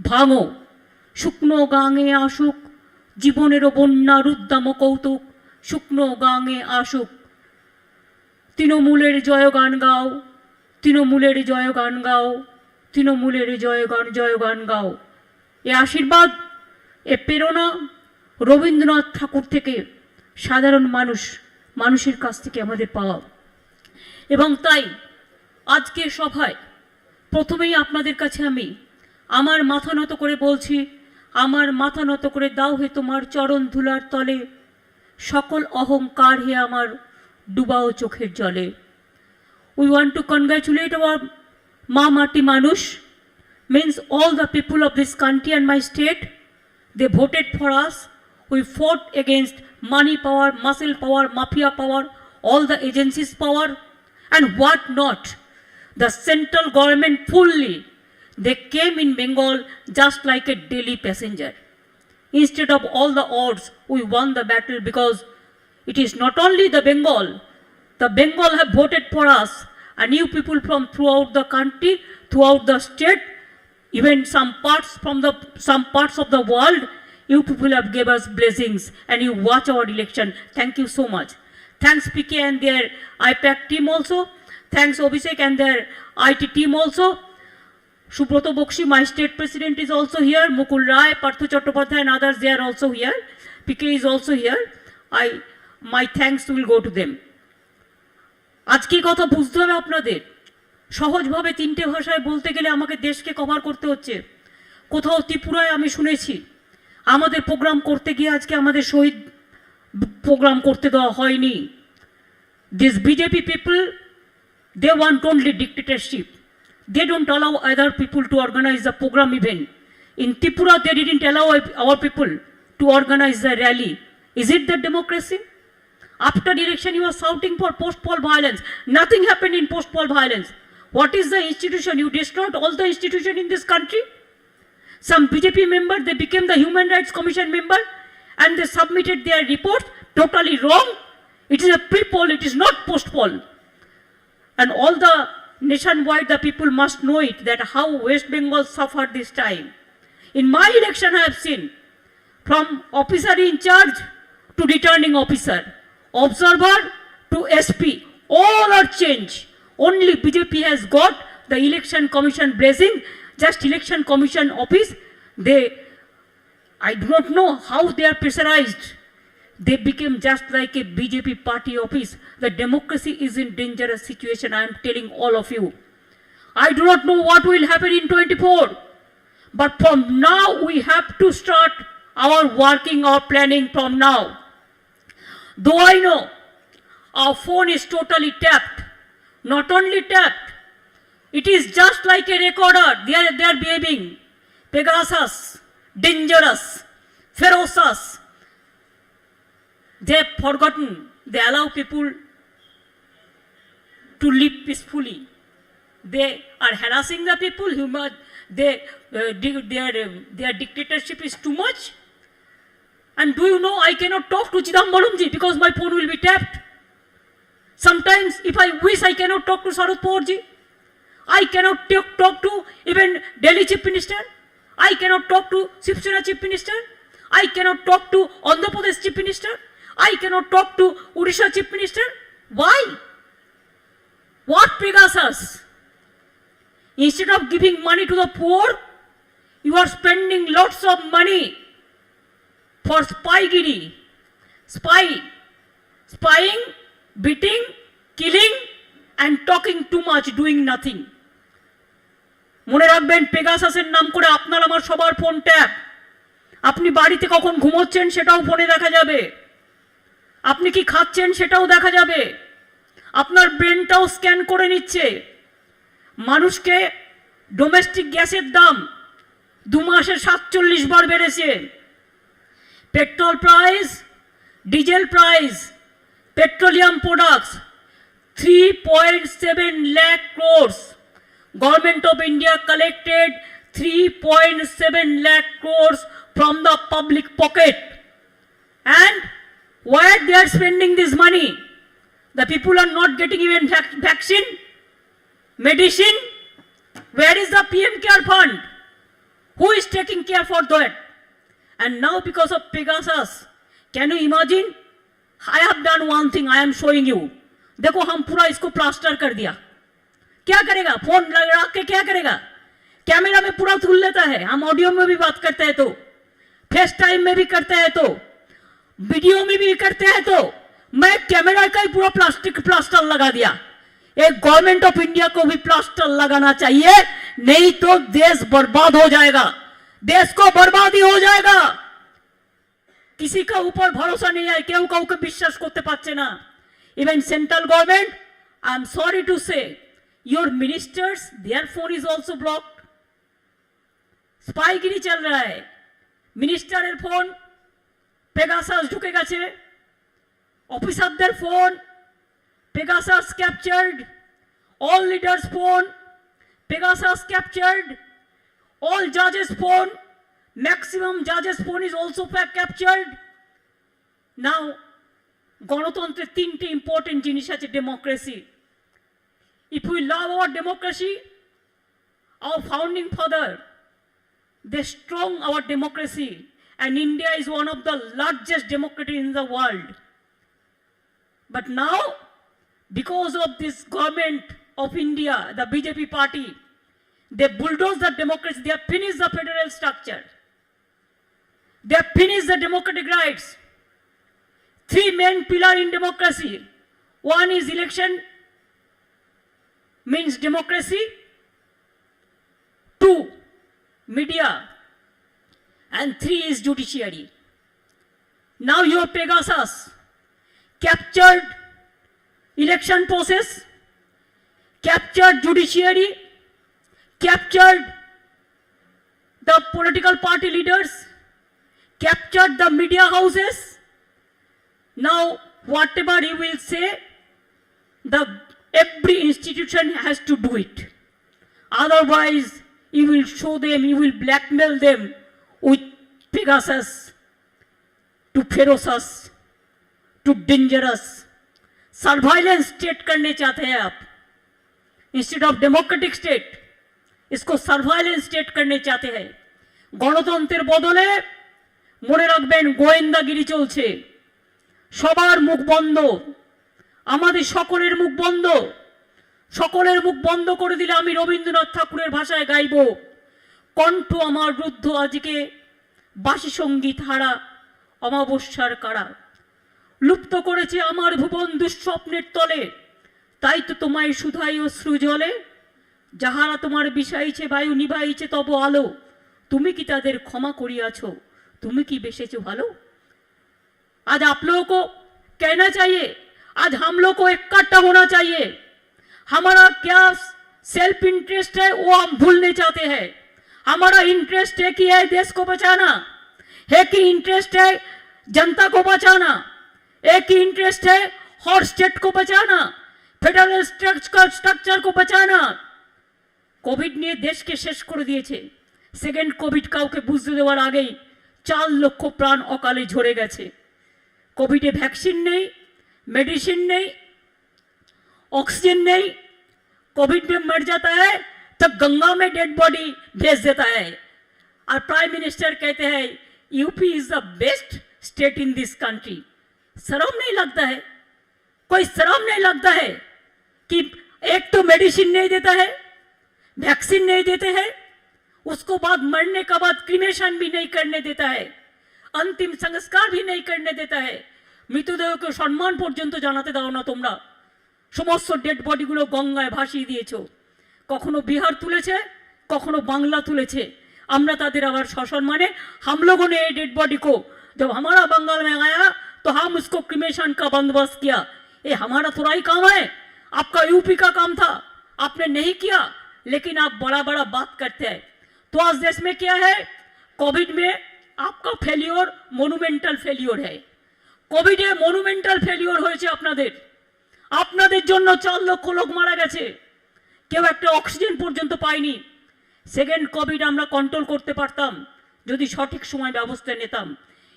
ভাঙো, শুকনো গাঙে আসুক জীবনেরও বন্যা রুদ্দাম কৌতুক, শুকনো গাঙে আসুক, তৃণমূলের জয়গান গাও, তৃণমূলের জয়গান গাও, তৃণমূলের জয়গান গাও. এ আশীর্বাদ, এ প্রেরণা রবীন্দ্রনাথ ঠাকুর থেকে সাধারণ মানুষের কাছ থেকে আমাদের পাওয়া. এবং তাই আজকের সভায় প্রথমেই আপনাদের কাছে আমি আমার মাথা নত করে বলছি, আমার মাথা নত করে দাও হে তোমার চরণ ধুলার তলে, সকল অহংকার হে আমার ডুবাও চোখের জলে. We want to congratulate our মা মাটি মানুষ, means all the people of this country and my state. They voted for us. We fought against money power, muscle power, mafia power, all the agencies power, and what not. The central government fully, they came in Bengal just like a daily passenger. Instead of all the odds, we won the battle because it is not only the Bengal have voted for us, and you people from throughout the country, throughout the state, even some parts of the world, you people have gave us blessings and you watch our election. Thank you so much. Thanks PK and their IPAC team also. Thanks Abhishek and their IT team also. Subroto Bokshi, my state president, is also here. Mukul Rai, Parthu Chattopadhyay and others, they are also here. PK is also here. My thanks will go to them. আজকের কথা বুঝতে হবে আপনাদের. সহজভাবে 3টে ভাষায় বলতে গেলে আমাকে দেশকে কভার করতে হচ্ছে. কোথাও ত্রিপুরায় আমি শুনেছি আমাদের প্রোগ্রাম করতে গিয়ে আজকে আমাদের শহীদ প্রোগ্রাম করতে দেওয়া হয়নি. This BJP people, they want only dictatorship. They don't allow other people to organize the program even. In Tripura, they didn't allow our people to organize the rally. Is it the democracy? After election, you are shouting for post-poll violence. Nothing happened in post-poll violence. What is the institution? You destroyed all the institution in this country. Some BJP member, they became the Human Rights Commission member and they submitted their report totally wrong. It is a pre-poll, it is not post-poll. And all the nationwide, the people must know it, that how West Bengal suffered this time. In my election, I have seen from officer in charge to returning officer, observer to SP, all are changed. Only BJP has got the election commission blessing, just election commission office. I do not know how they are pressurized. They became just like a BJP party office. The democracy is in dangerous situation, I am telling all of you. I do not know what will happen in 24. But from now, we have to start our working, our planning from now. Though I know our phone is totally tapped, not only tapped, it is just like a recorder. They are behaving. Pegasus, dangerous, ferocious. They have forgotten. They allow people to live peacefully. They are harassing the people. Their dictatorship is too much. And do you know, I cannot talk to Chidambaramji because my phone will be tapped. Sometimes, if I wish, I cannot talk to Sharad Pawarji. I cannot talk to even Delhi Chief Minister. I cannot talk to Shiv Sena Chief Minister. I cannot talk to Andhra Pradesh Chief Minister. I cannot talk to Odisha Chief Minister. Why? What Pegasus? Instead of giving money to the poor, you are spending lots of money for spygiri. Spying, beating, killing, and talking too much, doing nothing. মনে রাখবেন, পেগাসাসের নাম করে আপনার আমার সবার phone tap. আপনি বাড়িতে কখন ঘুমোচ্ছেন সেটাও ফোনে দেখা যাবে। আপনি কি খাচ্ছেন সেটাও দেখা যাবে। আপনার ব্রেনটাও স্ক্যান করে নিচ্ছে। মানুষকে ডোমেস্টিক গ্যাসের দাম 2 মাসে 47 বার বেড়েছে। Petrol price, diesel price, petroleum products 3.7 lakh crores. Government of India collected 3.7 lakh crores from the public pocket. And where they are spending this money? The people are not getting even vaccine, medicine. Where is the PM Care Fund? Who is taking care for that? And now because of Pegasus, can you imagine? I have done one thing, I am showing you. देखो हम पूरा इसको plaster कर दिया। क्या करेगा? Phone रख के क्या करेगा? कैमरा में पूरा धुल लेता है। हम ऑडियो में भी बात करते हैं तो, फेस टाइम में भी करते हैं तो, वीडियो में भी करते हैं तो, मैं कैमरा का ही पूरा प्लास्टर लगा दिया। एक गवर्नमेंट ऑफ इंडिया को भी प्लास्टर लगाना चाहिए, नहीं तो देश बर्बाद हो जाएगा, देश को बर्बादी हो जाएगा। किसी का ऊपर भरोसा नहीं है, केউ কাউকে বিশ্বাস করতে পারছে না। Even central government, I am sorry to say, your ministers, their phone is also blocked. स्पाईगिरी चल रहा है। मिनिस्टारेर फोन पेगासास ढुके গেছে, অফিসারদের phone Pegasus captured, all leaders phone Pegasus captured, all judges phone, maximum judges phone is also captured. Now গণতন্ত্রের 3টে important জিনিস আছে democracy. If we love our democracy, our founding father, they strong our democracy, and India is one of the largest democracies in the world. But now, because of this government of India, the BJP party, they bulldoze the democracy, they have finished the federal structure. They have finished the democratic rights. 3 main pillars in democracy. One is election, means democracy. 2, media. And 3 is judiciary. Now your Pegasus captured election process, captured judiciary, captured the political party leaders, captured the media houses. Now whatever you will say, every institution has to do it. Otherwise, you will show them, you will blackmail them with Pegasus, to ferocious, to dangerous. Surveillance state करने चाहते हैं आप, instead of democratic state इसको surveillance state करने चाहते हैं। গণতন্ত্রের বদলে মনে রাখবেন গোয়েন্দাগিরি চলছে, সবার মুখ বন্ধ, আমাদের সকলের মুখ বন্ধ। সকলের মুখ বন্ধ করে দিলে আমি রবীন্দ্রনাথ ঠাকুরের ভাষায় গাইব, কণ্ঠ আমার রুদ্ধ আজকে বাসি সঙ্গীত হারা অমাবস্যার কারা। লুপ্ত করেছে আমার ভুবন দুঃস্বপ্নের তলে, তাই তো তোমায় শুধাই অশ্রু জলে। যাহারা তোমার বিষাইছে বায়ু নিভাইছে তব আলো, তুমি কি তাদের ক্ষমা করিয়াছ, তুমি কি বেসেছো ভালো। आज आप लोगों को कहना चाहिए, आज हम लोग को इकट्ठा होना चाहिए। हमारा क्या सेल्फ इंटरेस्ट है वो हम भूलने चाहते हैं। हमारा इंटरेस्ट है कि है देश को बचाना, है कि इंटरेस्ट है जनता को बचाना, एक ही इंटरेस्ट है हर स्टेट को बचाना, फेडरल स्ट्रक्चर को बचाना। कोविड নিয়ে দেশকে শেষ করে দিয়েছে। সেকেন্ড কোভিড কাউকে বুঝতে দেওয়ার আগেই 4 লক্ষ প্রাণ অকালে ঝরে গেছে। কোভিডে ভ্যাকসিন নেই, मेडिसिन नहीं, ऑक्सीजन नहीं, कोविड में मर जाता है तो गंगा में डेड बॉडी भेज देता है। और प्राइम मिनिस्टर कहते हैं UP is the best state in this country. शर्म नहीं लगता है, कोई शर्म नहीं लगता है कि एक तो मेडिसिन नहीं देता है, वैक्सीन नहीं देते हैं, उसको बाद मरने का बाद क्रिमेशन भी नहीं करने देता है, अंतिम संस्कार भी नहीं करने देता है। মৃতদেহকে সম্মান পর্যন্ত জানাতে দাও না তোমরা। সমস্ত ডেড বডিগুলো গঙ্গায় ভাসিয়ে দিয়েছো। কখনো বিহার তুলেছে, কখনো বাংলা তুলেছে। আমরা তাদের আবার সসম্মানে हम लोगों ने डेड बॉडी को जब हमारा बंगाल में आया तो हम उसको क्रिमेशन का बंदोबस्त किया। ये हमारा थोड़ा ही काम है, आपका यूपी का काम था, आपने नहीं किया, लेकिन आप बड़ा बड़ा बात करते हैं। तो आज देश में क्या है, कोविड में आपका फेलियर मोनुमेंटल फेलियर है। কোভিডে মনুমেন্টাল ফেলিওর হয়েছে আপনাদের। আপনাদের জন্য 4 লক্ষ লোক মারা গেছে, কেউ একটা অক্সিজেন পর্যন্ত পায়নি। সেকেন্ড কোভিড আমরা কন্ট্রোল করতে পারতাম যদি সঠিক সময় ব্যবস্থা নিতাম।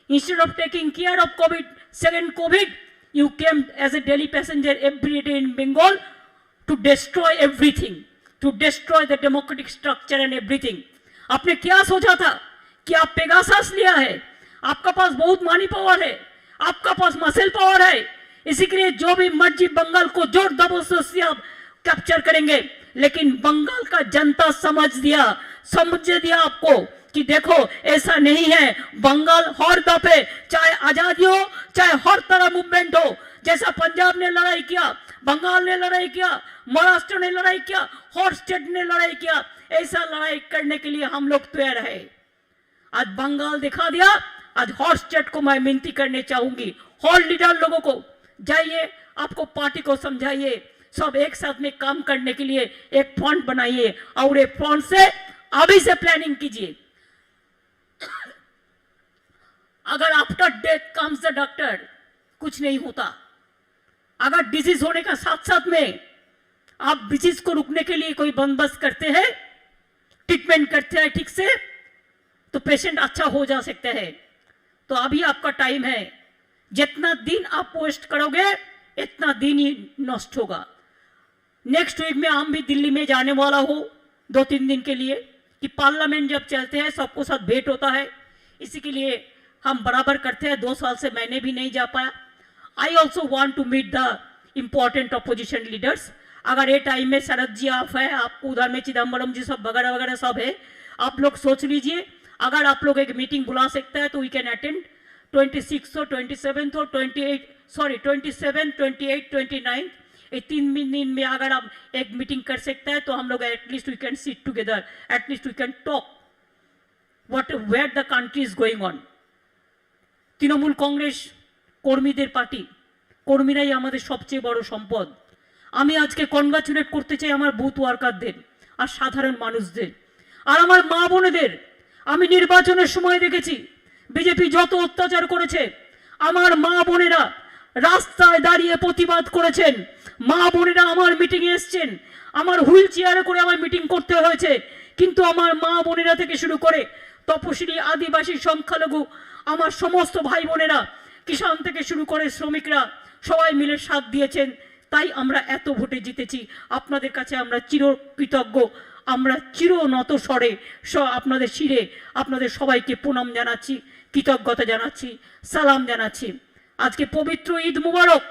Instead of taking care of COVID, second COVID you came as a daily passenger every day in Bengal to destroy everything, to destroy the democratic structure and everything. आपने क्या सोचा था कि आप पेगासस लिया है, आपका पास बहुत मनी पावर है, आपका पास मसल पावर है, इसी के लिए जो भी मर्जी बंगाल को जोर जबरदस्ती से आप कैप्चर करेंगे। लेकिन बंगाल का जनता समझ दिया आपको कि देखो ऐसा नहीं है। बंगाल हर दफे चाहे आजादी हो, चाहे हर तरह मूवमेंट हो, जैसा पंजाब ने लड़ाई किया, बंगाल ने लड़ाई किया, महाराष्ट्र ने लड़ाई किया, हर स्टेट ने लड़ाई किया, ऐसा लड़ाई करने के लिए हम लोग तैयार है। आज बंगाल दिखा दिया। आज हर स्टेट को मैं विनती करने चाहूंगी, हर लीडर लोगों को जाइए, आपको पार्टी को समझाइए, सब एक साथ में काम करने के लिए एक फंड बनाइए और एक फंड से अभी से प्लानिंग कीजिए। अगर after death comes the doctor, कुछ नहीं होता। अगर डिजीज होने का साथ साथ में आप डिजीज को रुकने के लिए कोई बंदोबस्त करते हैं, ट्रीटमेंट करते हैं ठीक से, तो पेशेंट अच्छा हो जा सकता है। तो अभी आपका टाइम है, जितना दिन आप पोस्ट करोगे इतना दिन ही नष्ट होगा। नेक्स्ट वीक में हम भी दिल्ली में जाने वाला हूँ 2-3 दिन के लिए, कि पार्लियामेंट जब चलते हैं सबको साथ भेंट होता है, इसी के लिए हम बराबर करते हैं। 2 साल से मैंने भी नहीं जा पाया। I also want to meet the important opposition leaders. अगर ये टाइम में शरद जी आप है, आपको उधर में चिदम्बरम जी सब वगैरह वगैरह सब है, आप लोग सोच लीजिए। अगर आप लोग एक मीटिंग बुला सकते हैं तो वी कैन अटेंड 26 और 27 और 27, 28, 29, ये 3 दिन में अगर आप एक मीटिंग कर सकते हैं तो हम लोग at least we can sit together, at least we can talk where the country is going on. Trinamool Congress কর্মীদের পার্টি, কর্মীরাই আমাদের সবচেয়ে বড় সম্পদ। আমি আজকে কনগ্রাচুলেট করতে চাই আমার বুথ ওয়ার্কারদের আর সাধারণ মানুষদের আর আমার মা বোনেদের। আমি নির্বাচনের সময় দেখেছি বিজেপি যত অত্যাচার করেছে, আমার মা বোনেরা রাস্তায় দাঁড়িয়ে প্রতিবাদ করেছেন, মা বোনেরা আমার মিটিংয়ে এসছেন, আমার হুইল চেয়ারে করে আমার মিটিং করতে হয়েছে, কিন্তু আমার মা বোনেরা থেকে শুরু করে তপশিলি, আদিবাসী, সংখ্যালঘু, আমার সমস্ত ভাই বোনেরা, কিষাণ থেকে শুরু করে শ্রমিকরা সবাই মিলে সাথ দিয়েছেন, তাই আমরা এত ভোটে জিতেছি। আপনাদের কাছে আমরা চিরকৃতজ্ঞ, আমরা চির নত স্বরে আপনাদের শিরে আপনাদের সবাইকে প্রণাম জানাচ্ছি, কৃতজ্ঞতা জানাচ্ছি, সালাম জানাচ্ছি। আজকে পবিত্র ঈদ मुबारक,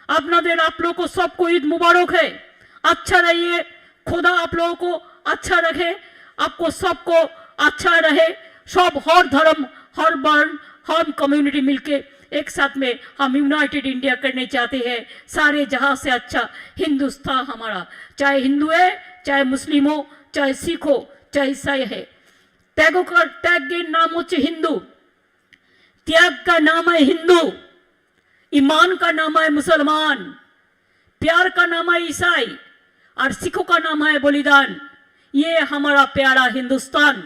আপনাদের आप लोगों को सबको ईद मुबारक है। अच्छा रहिए, खुदा आप लोगों को अच्छा रखे, आपको सबको अच्छा रहे। सब हर धर्म, हर वर्ण, हर कम्युनिटी मिलके एक साथ में हम यूनाइटेड इंडिया करने चाहते हैं। सारे जहां से अच्छा हिंदुस्तान हमारा, चाहे हिंदू है, चाहे मुस्लिम हो, चाहे सिख हो, चाहे ईसाई है। त्याग के नाम होच्छे हिंदू, त्याग का नाम है हिंदू, ईमान का नाम है मुसलमान, प्यार का नाम है ईसाई और सिखों का नाम है बलिदान। ये हमारा प्यारा हिंदुस्तान,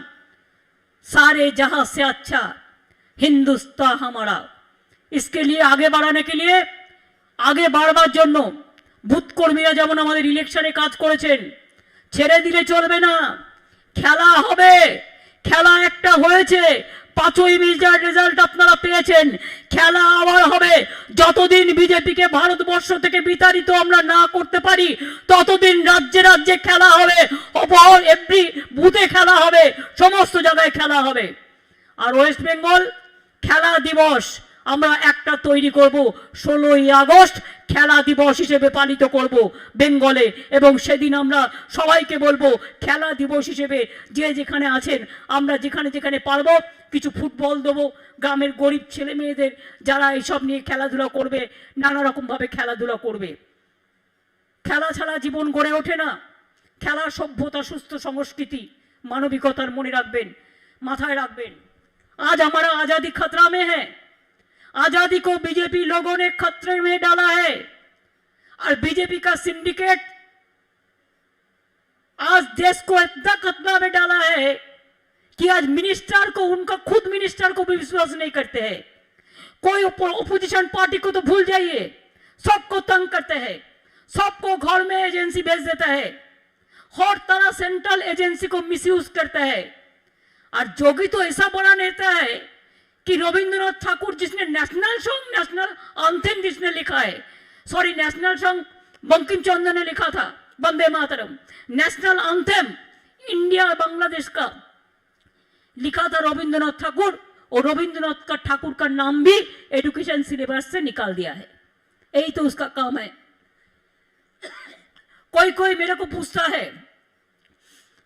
सारे जहां से अच्छा हिंदुस्तान हमारा। इसके लिए आगे बढ़ाने के लिए, आगे বাড়বার জন্য বুথ কর্মীরা যেমন আমাদের ইলেকশনে কাজ করেছেন, ছেড়ে দিলে চলবে না, খেলা হবে। খেলা একটা হয়েছে, 5ই মের রেজাল্ট আপনারা পেয়েছেন, খেলা আবার হবে। যতদিন বিজেপিকে ভারতবর্ষ থেকে বিতাড়িত আমরা না করতে পারি, ততদিন রাজ্যে রাজ্যে খেলা হবে, এভরি বুথে খেলা হবে, সমস্ত জায়গায় খেলা হবে। আর ওয়েস্ট বেঙ্গল খেলা দিবস আমরা একটা তৈরি করব, 16ই আগস্ট খেলা দিবস হিসেবে পালিত করব বেঙ্গলে, এবং সেদিন আমরা সবাইকে বলবো খেলা দিবস হিসেবে যে যেখানে আছেন, আমরা যেখানে যেখানে পারবো কিছু ফুটবল দেবো, গ্রামের গরিব ছেলে মেয়েদের যারা এইসব নিয়ে খেলাধুলা করবে, নানা রকমভাবে খেলাধুলা করবে। খেলা ছাড়া জীবন গড়ে ওঠে না। খেলা সভ্যতা, সুস্থ সংস্কৃতি, মানবিকতার মনে রাখবেন, মাথায় রাখবেন। आज हमारा आजादी खतरा में है, आजादी को बीजेपी लोगों ने खतरे में डाला है, और बीजेपी का सिंडिकेट आज देश को इतना खतरा में डाला है कि आज मिनिस्टर को, उनका खुद मिनिस्टर को भी विश्वास नहीं करते हैं। कोई ओपोजिशन पार्टी को तो भूल जाइए, सबको तंग करते हैं, सबको घर में एजेंसी भेज देता है, हर तरह सेंट्रल एजेंसी को मिसयूज करता है। और जोगी तो ऐसा बड़ा नेता है कि रविंद्रनाथ ठाकुर जिसने नेशनल सॉन्ग, नेशनल एंथम जिसने लिखा है, sorry national song Bankim Chandra ने लिखा था, Vande Mataram, national anthem India Bangladesh का लिखा था रविंद्रनाथ ठाकुर, और रविंद्रनाथ का ठाकुर का नाम भी एजुकेशन सिलेबस से निकाल दिया है। यही तो उसका काम है। कोई कोई मेरे को पूछता है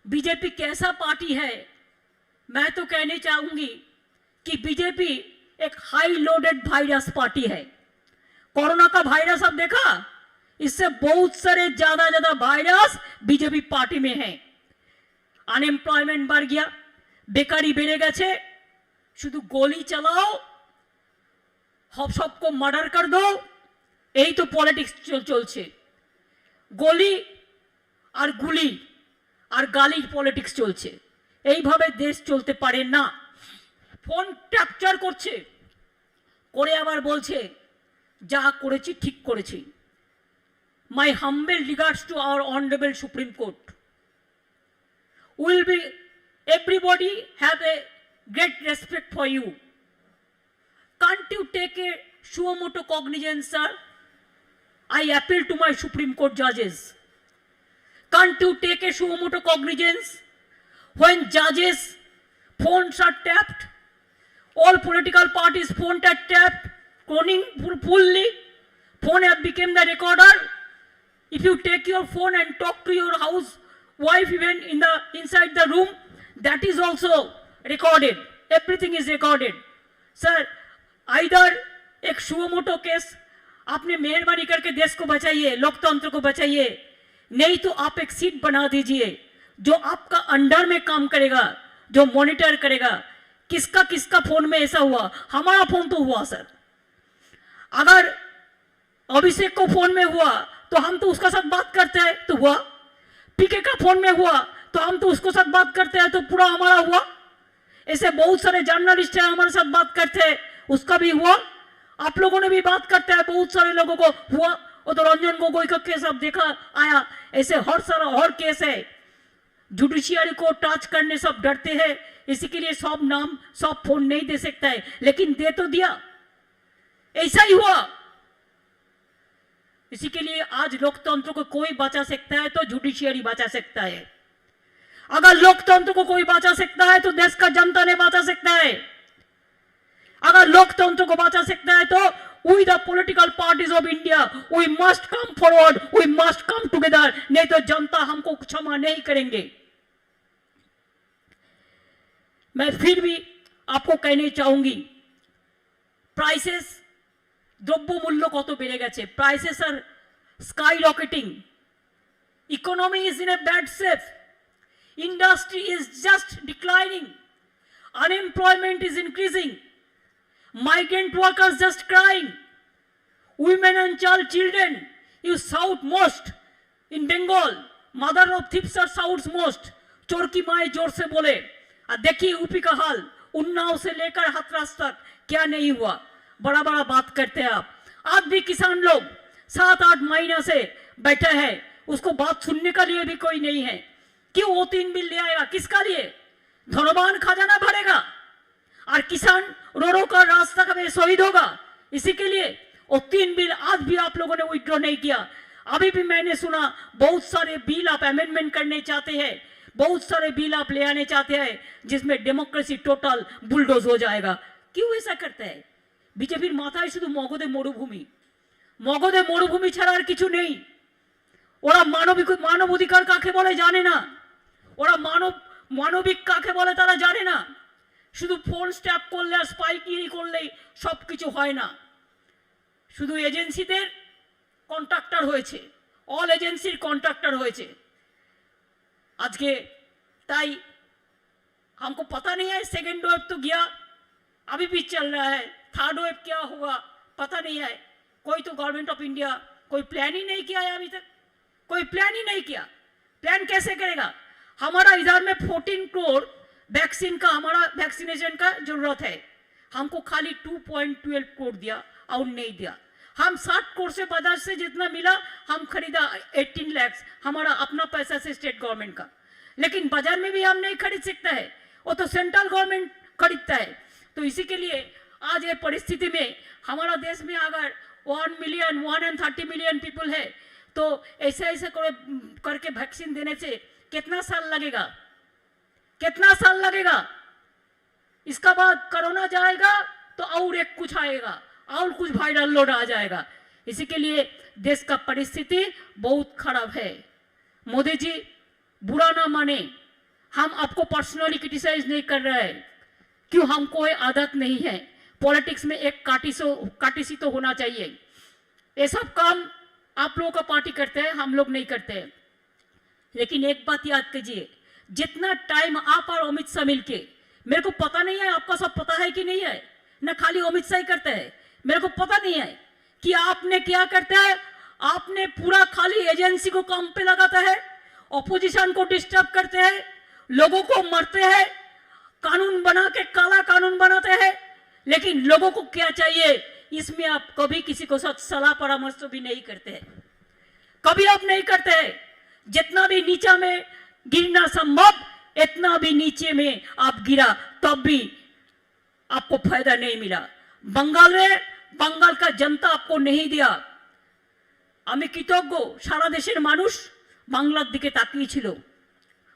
बीजेपी कैसा पार्टी है, मैं तो कहने चाहूंगी कि बीजेपी एक हाई लोडेड वायरस पार्टी है। कोरोना का वायरस आप देखा, इससे बहुत सारे ज्यादा वायरस बीजेपी पार्टी में है। अनएम्प्लॉयमेंट बढ़ गया, बेकारी बेड़े गए, शुद्ध गोली चलाओ, सबको मर्डर कर दो, यही तो पॉलिटिक्स चलছে। गोली और गुली और गाली पॉलिटिक्स चलছে। এইভাবে দেশ চলতে পারে না। ফোন ক্যাপচার করছে, করে আবার বলছে যা করেছি ঠিক করেছি। My humble regards to our honourable supreme court, will be everybody have a great respect for you. Can't you take a suo motu cognizance sir? I appeal to my Supreme Court judges. Can't you take a sumoto cognizance when judges' phones are tapped? All political parties' phones are tapped, cloning fully. Phone have become the recorder. If you take your phone and talk to your housewife even inside the room, that is also recorded. Everything is recorded. Sir, either एक suo motu case आपने मेहरबानी करके देश को बचाइए, लोकतंत्र को बचाइए, नहीं तो आप एक सीट बना दीजिए जो आपका अंडर में काम करेगा, जो मॉनिटर करेगा किसका किसका फोन में ऐसा हुआ। हमारा फोन तो हुआ सर, अगर अभिषेक को फोन में हुआ तो हम तो उसका साथ बात करते हैं तो हुआ, पीके का फोन में हुआ तो हम तो उसको साथ बात करते हैं तो पूरा हमारा हुआ। ऐसे बहुत सारे जर्नलिस्ट हैं हमारे साथ बात करते हैं, उसका भी हुआ। आप लोगों ने भी बात करते हैं, बहुत सारे लोगों को हुआ, वो तो रंजन गोगोई का केस अब देखा आया, ऐसे हर सारा और केस है। जुडिशियरी को टच करने सब डरते हैं, इसी के लिए सब नाम सब फोन नहीं दे सकता है, लेकिन दे तो दिया, ऐसा ही हुआ। इसी के लिए आज लोकतंत्र को कोई बचा सकता है तो जुडिशियरी बचा सकता है। अगर लोकतंत्र को कोई बचा सकता है तो देश का जनता ने बचा सकता है। अगर लोकतंत्र को बचा सकता है तो we the political parties of India we must come forward, we must come together, नहीं तो जनता हमको क्षमा नहीं करेंगे। मैं फिर भी आपको कहने चाहूंगी, प्राइसेस দ্রব্য মূল্য কত বেড়ে গেছে, prices are skyrocketing, economy is in a bad shape, industry is just declining, unemployment is increasing, migrant workers just crying, women and children you shout most in Bengal, mother of thieves are shouts most, चोर की माए जोर से बोले। देखिए UP का हाल, उन्नाव से लेकर हाथरस तक क्या नहीं हुआ, बड़ा बड़ा बात करते हैं आप। आज भी किसान लोग 7-8 महीने से बैठे हैं, उसको बात सुनने के लिए भी कोई नहीं है। क्यों वो 3 बिल ले आएगा, किसका लिए? धनवान खजाना भरेगा और किसान रोडों का रास्ता कभी शहीद होगा। इसी के लिए वो 3 बिल आज भी आप लोगों ने विड्रॉ नहीं किया। अभी भी मैंने सुना बहुत सारे बिल आप अमेंडमेंट करने चाहते हैं, बहुत सारे बिल आप ले आने चाहते हैं जिसमें डेमोक्रेसी टोटल बुलडोज हो जाएगा। क्यों ऐसा करते हैं? বিজেপির মাথায় শুধু মগধে মরুভূমি, মগধে মরুভূমি ছাড়া আর কিছু নেই। ওরা মানব অধিকার কাকে বলে জানে না, ওরা মানবিক কাকে বলে তারা জানে না। শুধু ফোন স্ট্যাপ করলে আর স্পাইকিরি করলেই সব কিছু হয় না। শুধু এজেন্সিদের কন্ট্রাক্টর হয়েছে, অল এজেন্সির কন্ট্রাক্টর হয়েছে আজকে। তাই हमको पता नहीं है, सेकेंड वेव तो गया, अभी भी चल रहा है, थर्ड वेव क्या होगा पता नहीं है। कोई तो गवर्नमेंट ऑफ इंडिया कोई प्लान ही नहीं किया है अभी तक, कोई प्लान ही नहीं किया। प्लान कैसे करेगा? हमारा इधर में 14 करोड़ वैक्सीन का, हमारा वैक्सीनेशन का जरूरत है, हमको खाली 2.12 करोड़ दिया और नहीं दिया। हम 60 करोड़ से बाजार से जितना मिला हम खरीदा 18 लाख हमारा अपना पैसा से स्टेट गवर्नमेंट का, लेकिन बाजार में भी हम नहीं खरीद सकता है, वो तो सेंट्रल गवर्नमेंट खरीदता है। तो इसी के लिए आज ये परिस्थिति में हमारा देश में अगर 130 मिलियन पीपल है तो ऐसे ऐसे करके वैक्सीन देने से कितना साल लगेगा, कितना साल लगेगा? इसका बाद कोरोना जाएगा तो और एक कुछ आएगा और कुछ वायरल लोड आ जाएगा। इसी के लिए देश का परिस्थिति बहुत खराब है। मोदी जी बुरा ना माने, हम आपको पर्सनली क्रिटिसाइज नहीं कर रहे हैं, क्यों हमको ये आदत नहीं है। पॉलिटिक्स में एक काटिसी तो होना चाहिए। ये सब काम आप लोगों का पार्टी करते हैं, हम लोग नहीं करते हैं। लेकिन एक बात याद कीजिए, जितना टाइम आप और अमित शाह मिलके, मेरे को पता नहीं है आपका सब पता है कि नहीं है, ना खाली अमित शाह ही करते हैं, मेरे को पता नहीं है कि आपने क्या करते हैं। आपने पूरा खाली एजेंसी को काम पे लगाता है, ऑपोजिशन को डिस्टर्ब करते हैं, लोगों को मारते हैं, कानून बना के काला कानून बनाते हैं। लेकिन लोगों को क्या चाहिए, इसमें आप कभी किसी को सलाह परामर्श भी नहीं करते हैं, कभी आप नहीं करते हैं। जितना भी नीचा में गिरना संभव इतना भी नीचे में आप गिरा, तब भी आपको फायदा नहीं मिला। बंगाल में बंगाल का जनता आपको नहीं दिया। আমি কৃতজ্ঞ, সারা দেশের মানুষ বাংলার দিকে তাকিয়েছিল,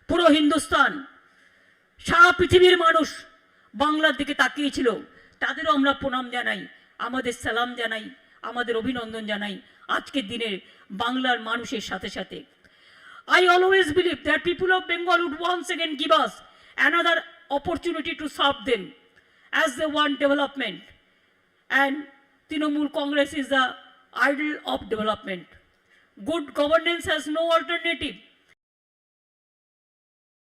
পুরো হিন্দুস্তান, সারা পৃথিবীর মানুষ বাংলার দিকে তাকিয়েছিল। তাদেরও আমরা প্রণাম জানাই, আমাদের সালাম জানাই, আমাদের অভিনন্দন জানাই আজকের দিনের বাংলার মানুষের সাথে সাথে। I always believe that people of Bengal would once again give us another opportunity to serve them as they want development, and Trinamool Congress is the idol of development. Good governance has no alternative.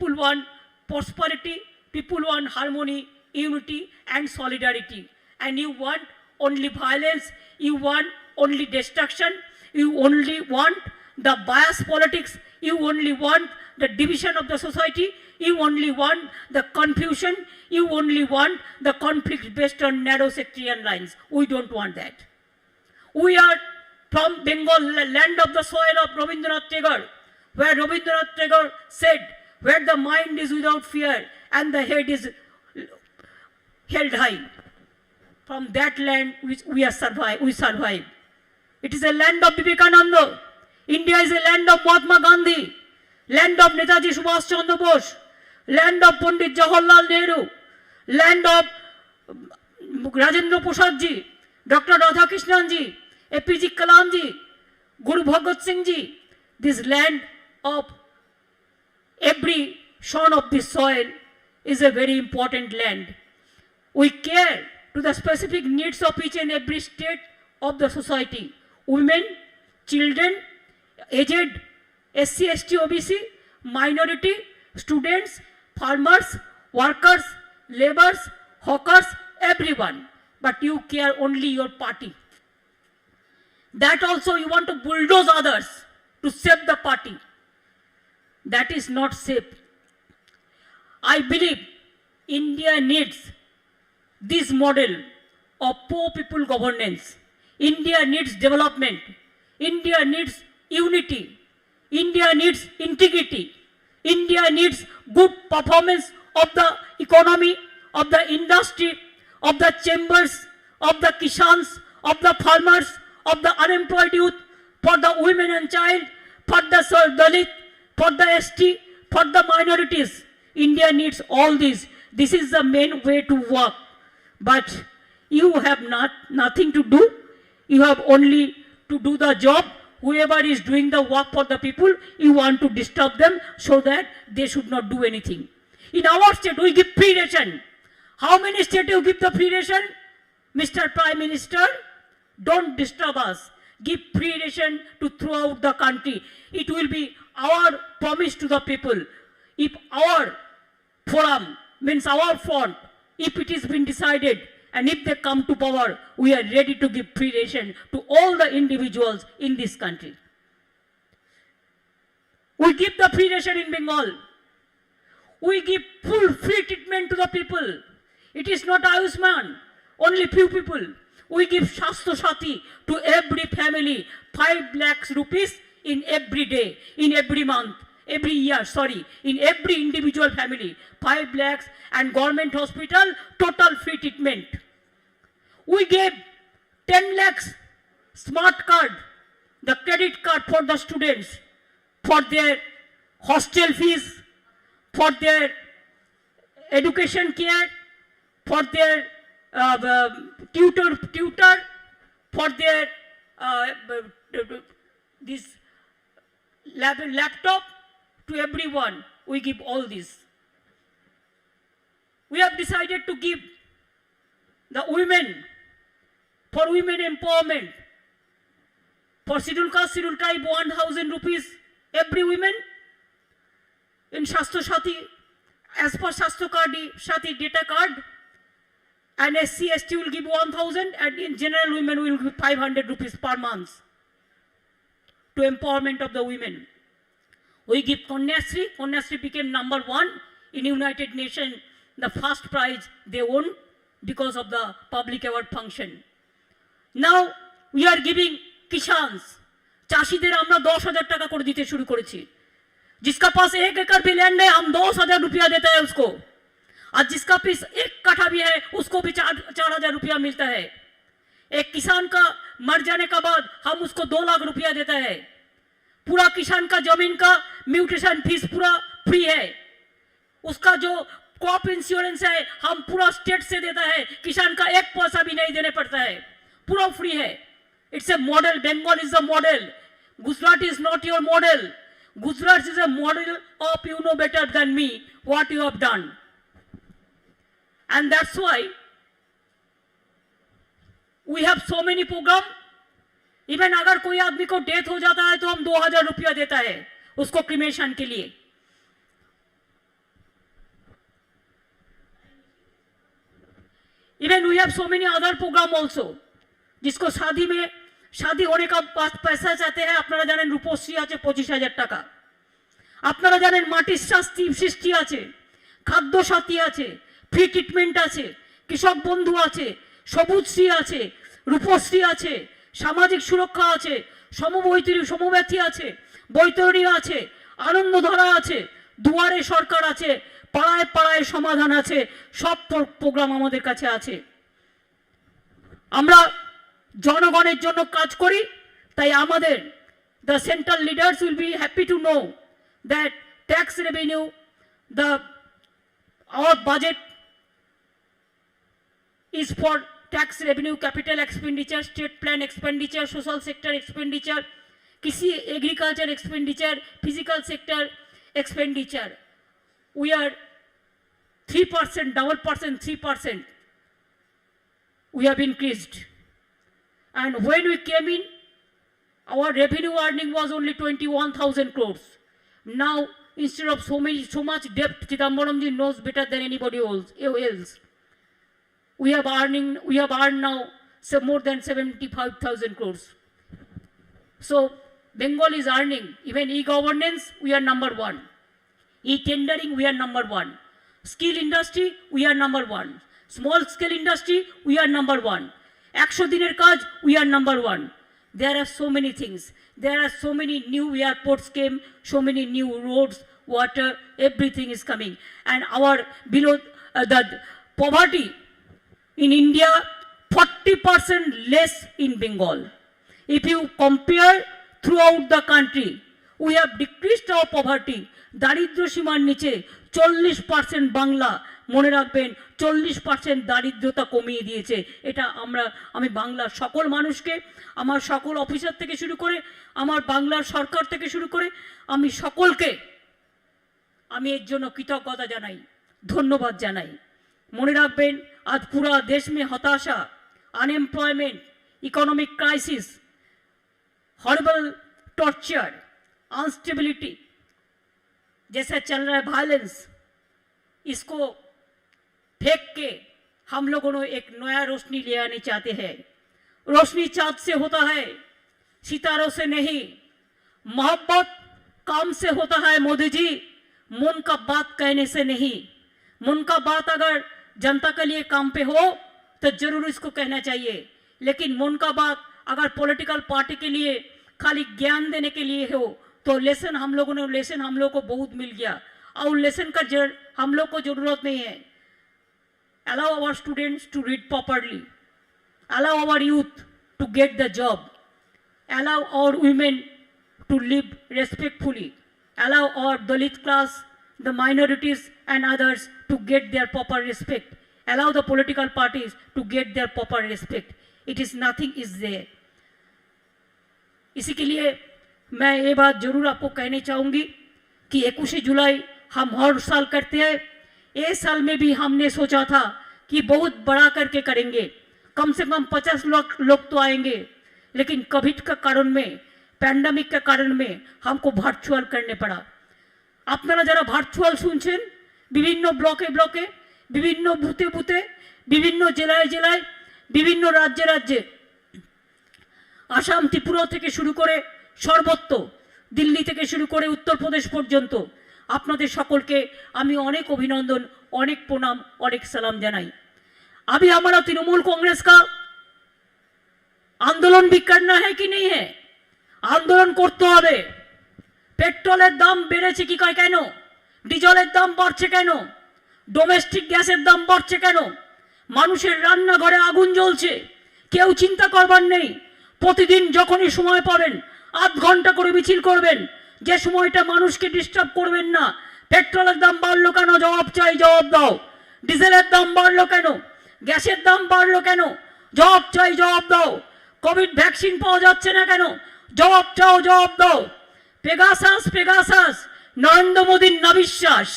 People want prosperity, people want harmony, unity and solidarity, and you want only violence, you want only destruction, you only want the bias politics, you only want the division of the society. You only want the confusion. You only want the conflict based on narrow sectarian lines. We don't want that. We are from Bengal, land of the soil of Rabindranath Tagore, where Rabindranath Tagore said, where the mind is without fear and the head is held high. From that land we survive. It is a land of Vivekananda. India is a land of Mahatma Gandhi, land of Netaji Subhash Chandra Bose, land of Pandit Jawaharlal Nehru, land of Rajendra Prasad ji, Dr. Radhakrishnan ji, APJ Kalam ji, Guru Bhagat Singh ji. This land of every son of this soil is a very important land. We care to the specific needs of each and every state of the society. Women, children, aged, SC, ST, OBC, minority, students, farmers, workers, laborers, hawkers, everyone. But you care only your party. That also you want to bulldoze others to save the party. That is not safe. I believe India needs this model of poor people governance. India needs development. India needs unity. India needs integrity. India needs good performance of the economy, of the industry, of the chambers, of the kishans, of the farmers, of the unemployed youth, for the women and child, for the Dalit, for the ST, for the minorities. India needs all this. This is the main way to work. But you have nothing to do. You have only to do the job. Whoever is doing the work for the people, you want to disturb them so that they should not do anything. In our state, we give free ration. How many states you give the free ration? Mr. Prime Minister, don't disturb us. Give free ration to throughout the country. It will be our promise to the people. If our forum, means our front, if it is been decided and if they come to power, we are ready to give free ration to all the individuals in this country. We give the free ration in Bengal. We give full free treatment to the people. It is not Ayushman, only few people. We give Shastro Sati to every family, 5 lakhs rupees in every day, in every month, every year, in every individual family, 5 lakhs, and government hospital, total free treatment. We gave 10 lakhs smart card, the credit card for the students, for their hostel fees, for their education care, for their tutor, for their this laptop, to everyone. We give all this. We have decided to give the women, for women empowerment, for scheduled caste, scheduled tribe, 1,000 rupees every women in Shastro Sati, as per Shastro Sati data card, and SC, ST will give 1,000, and in general women will give 500 rupees per month to empowerment of the women. We give Kanyasri. Kanyasri became number 1 in United Nations, the first prize they won because of the public award function. Now we are giving Kishans. চাষিদের আমরা 10,000 টাকা করে দিতে শুরু করেছি। जिसका पास 1 एकड़ भी लैंड है, हम 10,000 रुपया देते हैं उसको, और जिसका पास 1 कट्ठा भी है उसको भी 4,000 रुपया मिलता है। एक किसान का मर जाने का बाद हम उसको 2 लाख रुपया देता है। पूरा किसान का जमीन का म्यूटेशन फीस पूरा फ्री है। उसका जो क्रॉप इंश्योरेंस है हम पूरा स्टेट से देता है, किसान का 1 पैसा भी नहीं देने पड़ता है, पूरा फ्री है। It's a model. Bengal is a model. Gujarat is not your model. Gujarat is a model of you know better than me what you have done. And that's why we have so many program. Even अगर कोई आदमी को death हो जाता है तो हम 2,000 रुपया देता है उसको क्रिमेशन के लिए। Even we have so many other program also. जिसको शादी में शादी होने का पैसा चाहते हैं, আপনারা জানেন রূপশ্রী আছে 25,000 টাকা। আপনারা জানেন মাটির সৃষ্টি আছে, খাদ্য সাথী আছে, ফ্রি ট্রিটমেন্ট আছে, কৃষক বন্ধু আছে, সবুজশ্রী আছে, রূপশ্রী আছে, সামাজিক সুরক্ষা আছে, সমব্যথী আছে, বৈতরণী আছে, আনন্দধারা আছে, দুয়ারে সরকার আছে, পাড়ায় পাড়ায় সমাধান আছে, সব প্রোগ্রাম আমাদের কাছে আছে। আমরা জনগণের জন্য কাজ করি, তাই আমাদের the central leaders will be happy to know that tax revenue, our budget is for tax revenue, capital expenditure, state plan expenditure, social sector expenditure, kisi agriculture expenditure, physical sector expenditure. We are 3%, double percent, 3%. We have increased. And when we came in, our revenue earning was only 21,000 crores. Now, instead of so much debt, Chidambaramji knows better than anybody else. We have earned now more than 75,000 crores. So, Bengal is earning. Even e-governance, we are number 1. E-tendering, we are number 1. Skill industry, we are number 1. Small scale industry, we are number 1. 100 diner kaj, we are number 1. There are so many things. There are so many new airports came, so many new roads, water, everything is coming. And our below the poverty in India, 40% less in Bengal. If you compare throughout the country, we have decreased our poverty. দারিদ্র সীমার নিচে 40% বাংলা, মনে রাখবেন 40% দারিদ্রতা কমিয়ে দিয়েছে। এটা আমি বাংলার সকল মানুষকে, আমার সকল অফিসার থেকে শুরু করে, আমার বাংলার সরকার থেকে শুরু করে, আমি সকলকে আমি এর জন্য কৃতজ্ঞতা জানাই, ধন্যবাদ জানাই। মনে রাখবেন আজ পুরা দেশ মে হতাশা, unemployment, economic crisis, horrible torture, instability जैसा चल रहा है, वायलेंस, इसको फेंक के हम लोगों ने एक नया रोशनी ले आने चाहते हैं। रोशनी चाँद से होता है, सितारों से नहीं। मोहब्बत काम से होता है मोदी जी, मन का बात कहने से नहीं। मन का बात अगर जनता के लिए काम पे हो तो जरूर इसको कहना चाहिए, लेकिन मन का बात अगर पॉलिटिकल पार्टी के लिए खाली ज्ञान देने के लिए हो तो लेसन हम लोगों को बहुत मिल गया, और लेसन का हम लोग को जरूरत नहीं है। Allow our students to read properly, allow our youth to get the job, allow our women to live respectfully, allow our Dalit class, the minorities and others to get their proper respect, allow the political parties to get their proper respect. It is nothing is there. इसी के लिए मैं ये बात जरूर आपको कहनी चाहूँगी कि 21 जुलाई हम हर साल करते हैं। इस साल में भी हमने सोचा था कि बहुत बड़ा करके करेंगे, कम से कम 50 लोग तो आएंगे, लेकिन कोविड का कारण में, पैंडेमिक के कारण में हमको ভার্চুয়াল करने पड़ा। আপনারা যারা ভার্চুয়াল শুনছেন, বিভিন্ন ব্লকে ব্লকে, বিভিন্ন বুথে বুথে, বিভিন্ন জেলায় জেলায়, বিভিন্ন রাজ্যে রাজ্যে, আসাম ত্রিপুরা থেকে শুরু করে সর্বত্র, দিল্লি থেকে শুরু করে উত্তরপ্রদেশ পর্যন্ত আপনাদের সকলকে আমি অনেক অভিনন্দন, অনেক প্রণাম, অনেক সালাম জানাই। अभी हमारा तृणमूल कांग्रेस का आंदोलन भी करना है कि नहीं है? आंदोलन करते হবে। পেট্রোলের দাম বেড়েছে কি কেন? ডিজেলের দাম বাড়ছে কেন? ডোমেস্টিক গ্যাসের দাম বাড়ছে কেন? মানুষের রান্নাঘরে আগুন জ্বলছে, কেউ চিন্তা করবার নেই। প্রতিদিন যখনই সময় পাবেন আধ ঘন্টা করে মিছিল করবেন, যে সময়টা মানুষকে ডিস্টার্ব করবেন না। পেট্রোলের দাম বাড়লো কেন? জবাব চাই, জবাব দাও। ডিজেলের দাম বাড়লো কেন? গ্যাসের দাম বাড়লো কেন? জবাব চাই, জবাব দাও। কোভিড ভ্যাকসিন পাওয়া যাচ্ছে না কেন? জবাব চাও, জবাব দাও। পেগাসাস পেগাসাস নরেন্দ্র মোদীর নাবিশ্বাস,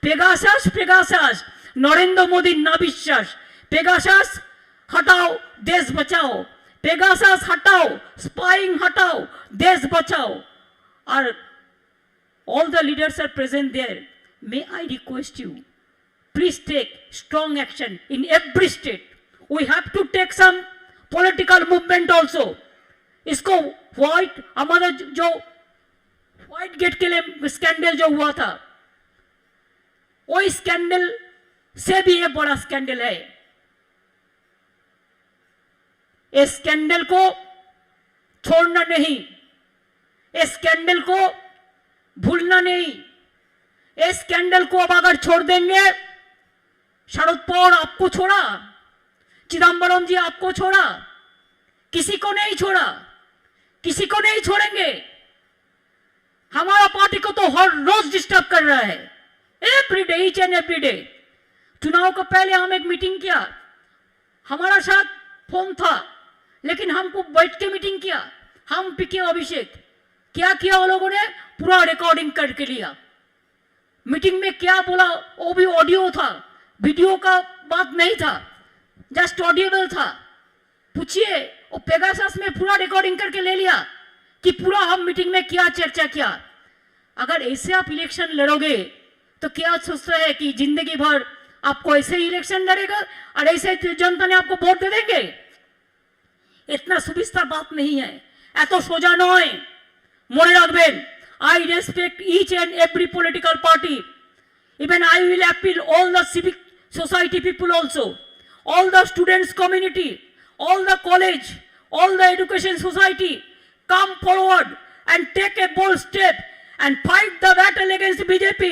পেগাসাস পেগাসাস নরেন্দ্র মোদীর নাবিশ্বাস। পেগাসাস हटाओ, देश बचाओ। पेगासास हटाओ, स्पाइंग हटाओ, देश बचाओ। और all the leaders are present there. May I request you, please take strong action in every state. We have to take some political movement also. इसको व्हाइट हमारा जो व्हाइट गेट के लिए स्कैंडल जो हुआ था, वही स्कैंडल से भी एक बड़ा स्कैंडल है। इस स्कैंडल को छोड़ना नहीं, इस स्कैंडल को भूलना नहीं। इस स्कैंडल को अब अगर छोड़ देंगे, शरद पवार आपको छोड़ा, चिदम्बरम जी आपको छोड़ा, किसी को नहीं छोड़ा, किसी को नहीं छोड़ेंगे। हमारा पार्टी को तो हर रोज डिस्टर्ब कर रहा है, every day, each and every day. चुनाव को पहले हम एक मीटिंग किया, हमारा साथ फोन था, लेकिन हमको बैठ के मीटिंग किया। हम पीके अभिषेक क्या किया, वो लोगों ने पूरा रिकॉर्डिंग करके लिया। मीटिंग में क्या बोला वो भी ऑडियो था, वीडियो का बात नहीं था, जस्ट ऑडियोबल था। पूछिए, वो पेगासस में पूरा रिकॉर्डिंग करके ले लिया कि पूरा हम मीटिंग में क्या चर्चा किया। अगर ऐसे आप इलेक्शन लड़ोगे तो क्या सोचता है कि जिंदगी भर आपको ऐसे ही इलेक्शन लड़ेगा और ऐसे जनता ने आपको वोट दे देंगे? इतना सुविस्ता बात नहीं है, এত সোজা নয়। মনে রাখবেন, I respect each and every political party. Even I will appeal all the civic society people also, all the students community, all the college, all the education society, come forward and take a bold step and fight the battle against BJP,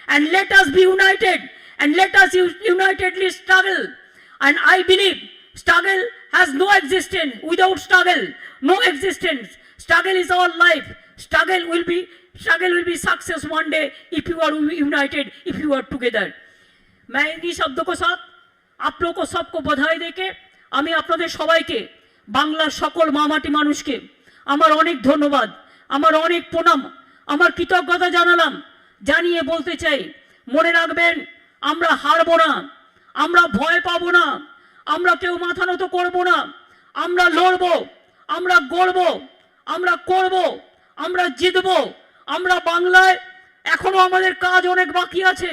and let us be united, and let us unitedly struggle. And I believe struggle has no existence without struggle, no existence. Struggle is our life. Struggle will be success one day if you are united, if you are together. मैं इन्हीं शब्दों के साथ आप लोगों को सबको बधाई देके আমি আপনাদের সবাইকে, বাংলার সকল মামাটি মানুষকে আমার অনেক ধন্যবাদ, আমার অনেক প্রণাম, আমার কৃতজ্ঞতা জানালাম। জানিয়ে বলতে চাই, মনে রাখবেন, আমরা হারবো না, আমরা ভয় পাবো না, আমরা কেউ মাথা নত করবো না, আমরা লড়বো, আমরা গড়বো, আমরা করবো, আমরা জিতবো। আমরা বাংলায় এখনো আমাদের কাজ অনেক বাকি আছে।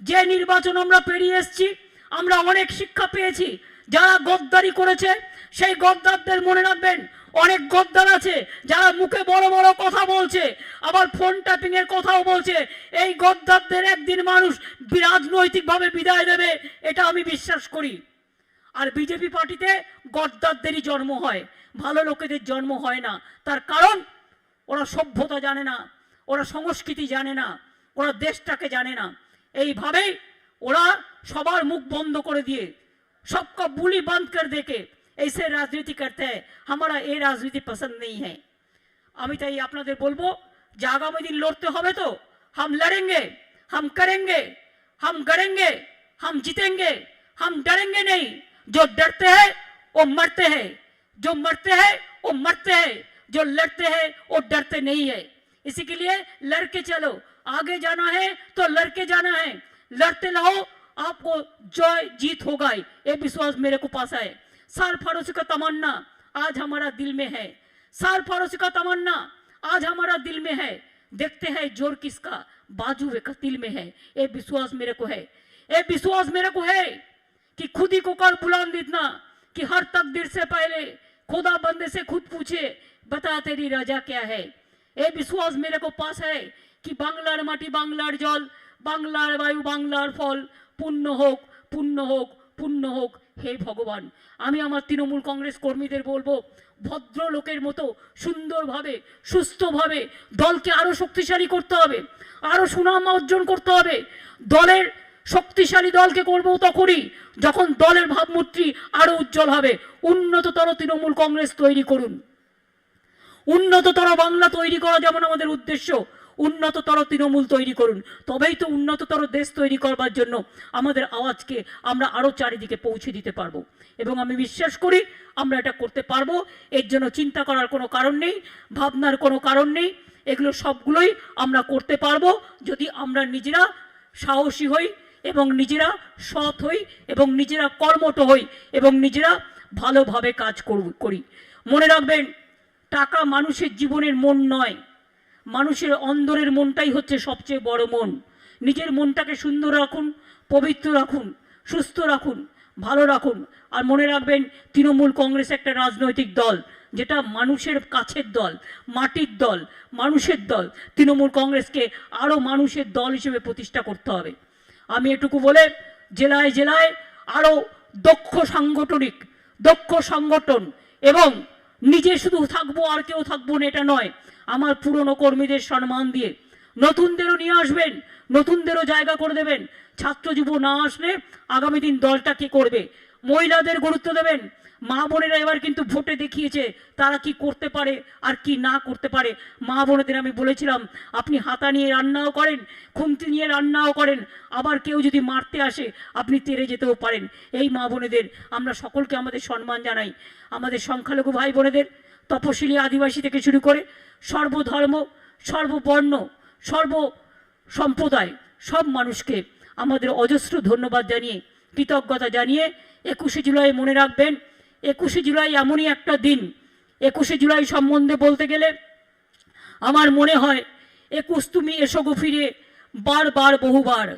যে নির্বাচন আমরা পেরিয়ে এসেছি, আমরা অনেক শিক্ষা পেয়েছি। যারা গদ্দারি করেছে সেই গদ্দারদের মনে রাখবেন, অনেক গদ্দার আছে যারা মুখে বড় বড় কথা বলছে, আবার ফোন ট্যাপিং এর কথাও বলছে। এই গদ্দারদের একদিন মানুষ রাজনৈতিকভাবে বিদায় দেবে, এটা আমি বিশ্বাস করি। আর বিজেপি পার্টিতে গদ্দারদেরই জন্ম হয়, ভালো লোকেদের জন্ম হয় না। তার কারণ ওরা সভ্যতা জানে না, ওরা সংস্কৃতি জানে না, ওরা দেশটাকে জানে না। এইভাবেই ওরা সবার মুখ বন্ধ করে দিয়ে, सबका बुली बंद कर देके ऐसे राजनीति करते हैं। हमारा ये राजनीति पसंद नहीं है। আমি তাই আপনাদের বলবো যে আগামী দিন লড়তে হবে তো हम लड़ेंगे, हम करेंगे, हम गड़ेंगे, हम जीतेंगे, हम डरेंगे नहीं। जो डरते हैं वो मरते हैं, जो मरते हैं वो मरते हैं, जो लड़ते हैं वो डरते नहीं है। इसी के लिए लड़के चलो, आगे जाना है तो लड़के जाना है, लड़ते रहो, आपको जय जीत होगा, ये विश्वास मेरे को पास है। सरफरोशी का तमन्ना आज हमारा दिल में है, सरफरोशी का तमन्ना आज हमारा दिल में है। देखते हैं जोर किसका बाजू वे दिल में है, ये विश्वास मेरे को है। ये विश्वास मेरे को है कि खुद ही को कर बुलंद इतना कि हर तकदीर से पहले खुदा बंदे से खुद पूछे, बता तेरी रजा क्या है। ये विश्वास मेरे को पास है कि बांग्लार माटी, बांग्लार जल, बांग्लार वायु, बांग्लार फल पूर्ण होक, पूर्ण होक, पूर्ण होक। हे भगवान, আমি আমার তৃণমূল কংগ্রেস কর্মীদের বলবো, ভদ্র লোকের মতো সুন্দরভাবে সুস্থভাবে দলকে আরো শক্তিশালী করতে হবে, আরো সুনাম অর্জন করতে হবে। দলের শক্তিশালী দলকে করবো তখনই যখন দলের ভাবমূর্তি আরো উজ্জ্বল হবে। উন্নততর তৃণমূল কংগ্রেস তৈরি করুন, উন্নততর বাংলা তৈরি করা যেমন আমাদের উদ্দেশ্য, উন্নততর তৃণমূল তৈরি করুন। তবেই তো উন্নততর দেশ তৈরি করবার জন্য আমাদের আওয়াজকে আমরা আরো চারিদিকে পৌঁছে দিতে পারবো, এবং আমি বিশ্বাস করি আমরা এটা করতে পারবো। এর জন্য চিন্তা করার কোনো কারণ নেই, ভাবনার কোনো কারণ নেই। এগুলো সবগুলোই আমরা করতে পারবো যদি আমরা নিজেরা সাহসী হই, এবং নিজেরা সৎ হই, এবং নিজেরা কর্মঠ হই, এবং নিজেরা ভালোভাবে কাজ করি। মনে রাখবেন, টাকা মানুষের জীবনের মন নয়, মানুষের অন্তরের মনটাই হচ্ছে সবচেয়ে বড় মন। নিজের মনটাকে সুন্দর রাখুন, পবিত্র রাখুন, সুস্থ রাখুন, ভালো রাখুন। আর মনে রাখবেন, তৃণমূল কংগ্রেস একটা রাজনৈতিক দল যেটা মানুষের কাছের দল, মাটির দল, মানুষের দল, তৃণমূল কংগ্রেসকে আরও মানুষের দল হিসেবে প্রতিষ্ঠা করতে হবে। আমি এটুকু বলে জেলায় জেলায় আরও দক্ষ সংগঠন এবং নিজে শুধু থাকবো আর কেউ থাকবো না এটা নয়, আমার পুরনো কর্মীদের সম্মান দিয়ে নতুনদেরও নিয়ে আসবেন, নতুনদেরও জায়গা করে দেবেন। ছাত্র যুব না আসলে আগামী দিন দলটা কে করবে? মহিলাদের গুরুত্ব দেবেন। মা বোনেরা এবার কিন্তু ভোটে দেখিয়েছে তারা কি করতে পারে আর কি না করতে পারে। মা বোনেদের আমি বলেছিলাম আপনি হাতা নিয়ে রান্নাও করেন, খুন্তি নিয়ে রান্নাও করেন, আবার কেউ যদি মারতে আসে আপনি তেড়ে যেতেও পারেন। এই মা বোনেদের আমরা সকলকে আমাদের সম্মান জানাই। আমাদের সংখ্যালঘু ভাই বোনেদের, তপশিলি আদিবাসী থেকে শুরু করে সর্বধর্ম, সর্ববর্ণ, সর্ব সম্প্রদায়, সব মানুষকে আমাদের অজস্র ধন্যবাদ জানিয়ে, কৃতজ্ঞতা জানিয়ে 21শে জুলাই মনে রাখবেন, 21শে জুলাই এমনই একটা দিন। 21শে জুলাই সম্বন্ধে বলতে গেলে আমার মনে হয় 21 তুমি এসো গো ফিরে বারবার বহুবার।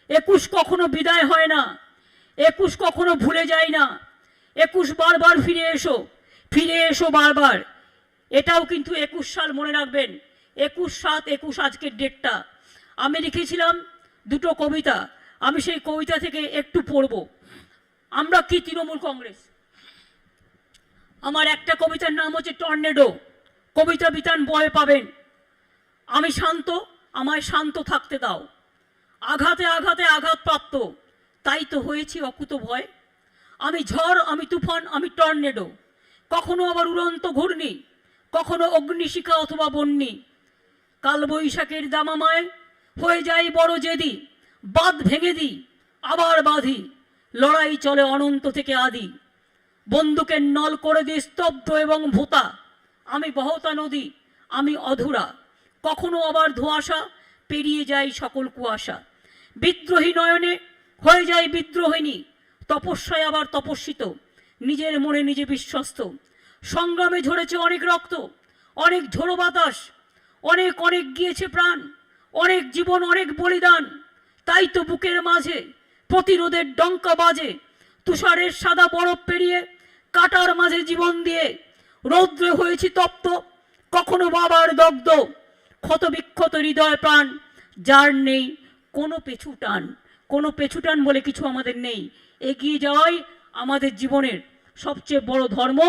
21 কখনো বিদায় হয় না, 21 কখনো ভুলে যায় না। 21 বারবার ফিরে এসো বারবার। এটাও কিন্তু 21 সাল মনে রাখবেন। 21/7/21 আজকের ডেটটা। আমি লিখেছিলাম দুটো কবিতা, আমি সেই কবিতা থেকে একটু পড়ব। আমরা কি তৃণমূল কংগ্রেস। আমার একটা কবিতার নাম হচ্ছে টর্নেডো। কবিতা বিতান বয়ে পাবেন। আমি শান্ত, আমায় শান্ত থাকতে দাও। আঘাতে আঘাতে আঘাতপ্রাপ্ত, তাই তো হয়েছি অকুত ভয়। আমি ঝড়, আমি তুফান, আমি টর্নেডো, কখনো আবার উড়ন্ত ঘূর্ণি, কখনো অগ্নিশিখা অথবা বন্যি। কালবৈশাখের দামামায় হয়ে যাই বড় জেদি, বাঁধ ভেঙে দিই আবার বাঁধি, লড়াই চলে অনন্ত থেকে আদি। বন্দুকের নল করে দিই স্তব্ধ এবং ভোতা। আমি বহতা নদী, আমি অধুরা, কখনো আবার ধোঁয়াশা, পেরিয়ে যাই সকল কুয়াশা। বিদ্রোহী নয়নে হয়ে যায় বিদ্রোহিণী, তপস্যায় আবার তপস্বিত, নিজের মনে নিজে বিশ্বস্ত। সংগ্রামে ঝরেছে অনেক রক্ত, অনেক ঝোড়ো বাতাস, অনেক অনেক গিয়েছে প্রাণ, অনেক জীবন, অনেক বলিদান। তাই তো বুকের মাঝে প্রতিরোধের ডঙ্কা বাজে। তুষারের সাদা বরফ পেরিয়ে কাটার মাঝে জীবন দিয়ে রৌদ্রে হয়েছি তপ্ত, কখনো বাবার দগ্ধ। ক্ষত বিক্ষত হৃদয় প্রাণ, যার নেই কোনো পেছু টান। কোনো পেছু টান বলে কিছু আমাদের নেই। এগিয়ে যাওয়াই আমাদের জীবনের সবচেয়ে বড় ধর্ম।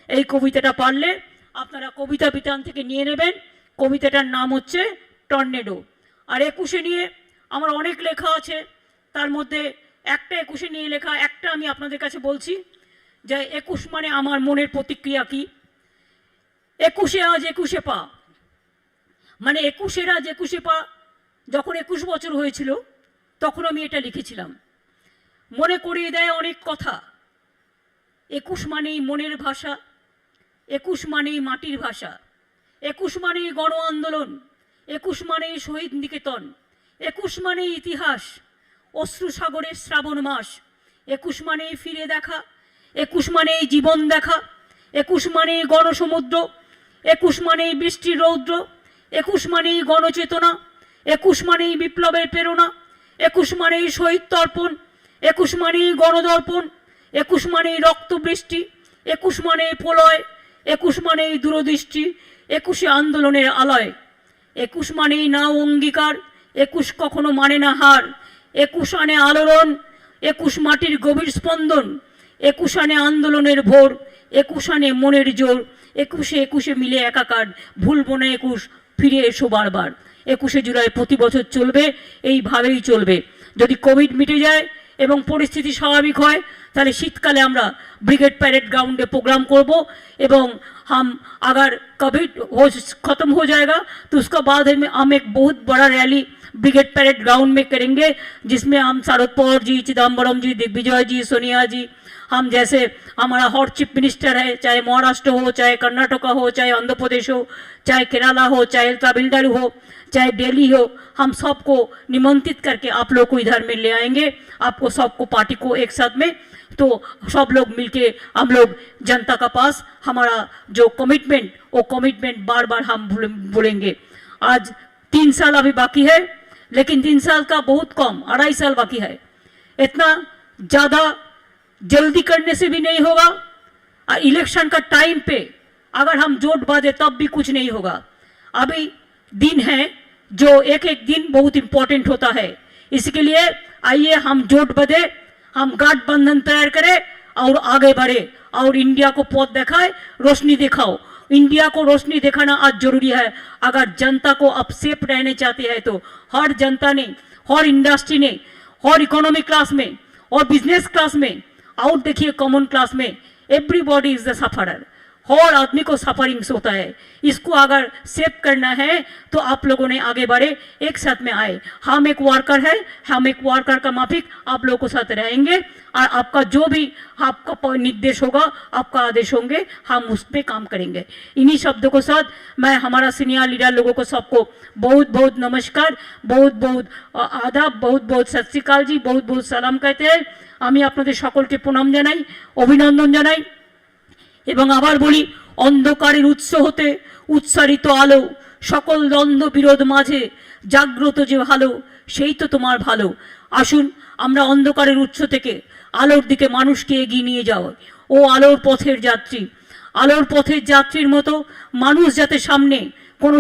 এই কবিতাটা পারলে আপনারা কবিতা বিতান থেকে নিয়ে নেবেন। কবিতাটার নাম হচ্ছে টর্নেডো। আর 21শে নিয়ে আমার অনেক লেখা আছে, তার মধ্যে একটা 21শে নিয়ে লেখা, একটা আমি আপনাদের কাছে বলছি যে 21 মানে আমার মনের প্রতিক্রিয়া কি। 21শে আজ 21শে পা, মানে 21শে আজ 21শে পা। যখন 21 বছর হয়েছিল তখন আমি এটা লিখেছিলাম। মনে করিয়ে দেয় অনেক কথা। 21 মানেই মনের ভাষা, 21 মানেই মাটির ভাষা, 21 মানেই গণ আন্দোলন, 21 মানেই শহীদ নিকেতন, 21 মানেই ইতিহাস, অশ্রু সাগরের শ্রাবণ মাস। 21 মানেই ফিরে দেখা, 21 মানেই জীবন দেখা, 21 মানেই গণসমুদ্র, 21 মানেই বৃষ্টির রৌদ্র, 21 মানেই গণচেতনা, 21 মানেই বিপ্লবের প্রেরণা, 21 মানেই শহীদ তর্পণ, 21 মানেই গণদর্পণ, 21 মানেই রক্তবৃষ্টি, 21 মানেই প্রলয়, 21 মানেই দূরদৃষ্টি, 21শে আন্দোলনের আলয়। 21 মানেই নাও অঙ্গীকার, 21 কখনো মানে না হার, 21 আনে আলোড়ন, 21 মাটির গভীর স্পন্দন, 21 আনে আন্দোলনের ভোর, 21 আনে মনের জোর। 21শে মিলে একাকার, ভুলব না 21, ফিরে এসো বারবার। 21শে জুলাই প্রতি বছর চলবে, এইভাবেই চলবে। যদি কোভিড মিটে যায় এবং পরিস্থিতি স্বাভাবিক হয় তাহলে শীতকালে আমরা ব্রিগेड पैरेड ग्राउंड में प्रोग्राम करब। एवं हम अगर कोविड ख़त्म हो जाएगा तो उसका बाद हम एक बहुत बड़ा रैली ब्रिगेड पैरेड ग्राउंड में करेंगे, जिसमें हम शरद पवार जी, चिदम्बरम जी, दिग्विजय जी, सोनिया जी, हम जैसे हमारा हॉट चीफ मिनिस्टर है, चाहे महाराष्ट्र हो, चाहे कर्नाटका हो, चाहे आंध्र प्रदेश हो, चाहे केरला हो, चाहे तमिलनाडु हो, चाहे दिल्ली हो, हम सबको निमंत्रित करके आप लोग को इधर में ले आएंगे। आपको सबको पार्टी को एक साथ में, तो सब लोग मिलके हम लोग जनता का पास हमारा जो कमिटमेंट, वो कमिटमेंट बार बार हम बोलेंगे। आज 3 साल अभी बाकी है, लेकिन 3 साल का बहुत कम, 2.5 साल बाकी है। इतना ज़्यादा जल्दी करने से भी नहीं होगा। और इलेक्शन का टाइम पे अगर हम जोट बांधे तब भी कुछ नहीं होगा। अभी दिन है जो एक एक दिन बहुत इंपॉर्टेंट होता है, इसके लिए आइए हम जोट बांधे, हम गठबंधन तैयार करें और आगे बढ़े और इंडिया को पथ दिखाए, रोशनी दिखाओ। इंडिया को रोशनी दिखाना आज जरूरी है। अगर जनता को अब सेफ रहने चाहते हैं तो हर जनता ने, हर इंडस्ट्री ने, हर इकोनॉमिक क्लास में और बिजनेस क्लास में, और देखिए कॉमन क्लास में, एवरीबॉडी इज द सफरर। हर आदमी को सफरिंग्स होता है। इसको अगर सेव करना है तो आप लोगों ने आगे बढ़े, एक साथ में आए। हम एक वर्कर है, हम एक वर्कर का माफिक आप लोगों के साथ रहेंगे और आपका जो भी आपका निर्देश होगा, आपका आदेश होंगे, हम उस पर काम करेंगे। इन्हीं शब्दों के साथ मैं हमारा सीनियर लीडर लोगों को सबको बहुत बहुत नमस्कार, बहुत बहुत आदाब, बहुत बहुत सत श्री अकाल जी, बहुत बहुत সালাম कहते हैं। আমি আপনাদের সকলকে প্রণাম জানাই, অভিনন্দন জানাই এবং আবার বলি, অন্ধকারের উৎস হতে উৎসারিত আলো, সকল দ্বন্দ্ব বিরোধ মাঝে জাগ্রত যে ভালো, সেই তো তোমার ভালো। আসুন আমরা অন্ধকারের উৎস থেকে আলোর দিকে মানুষকে এগিয়ে নিয়ে যাও। ও আলোর পথের যাত্রী, আলোর পথের যাত্রীর মতো মানুষ যাতে সামনে কোনো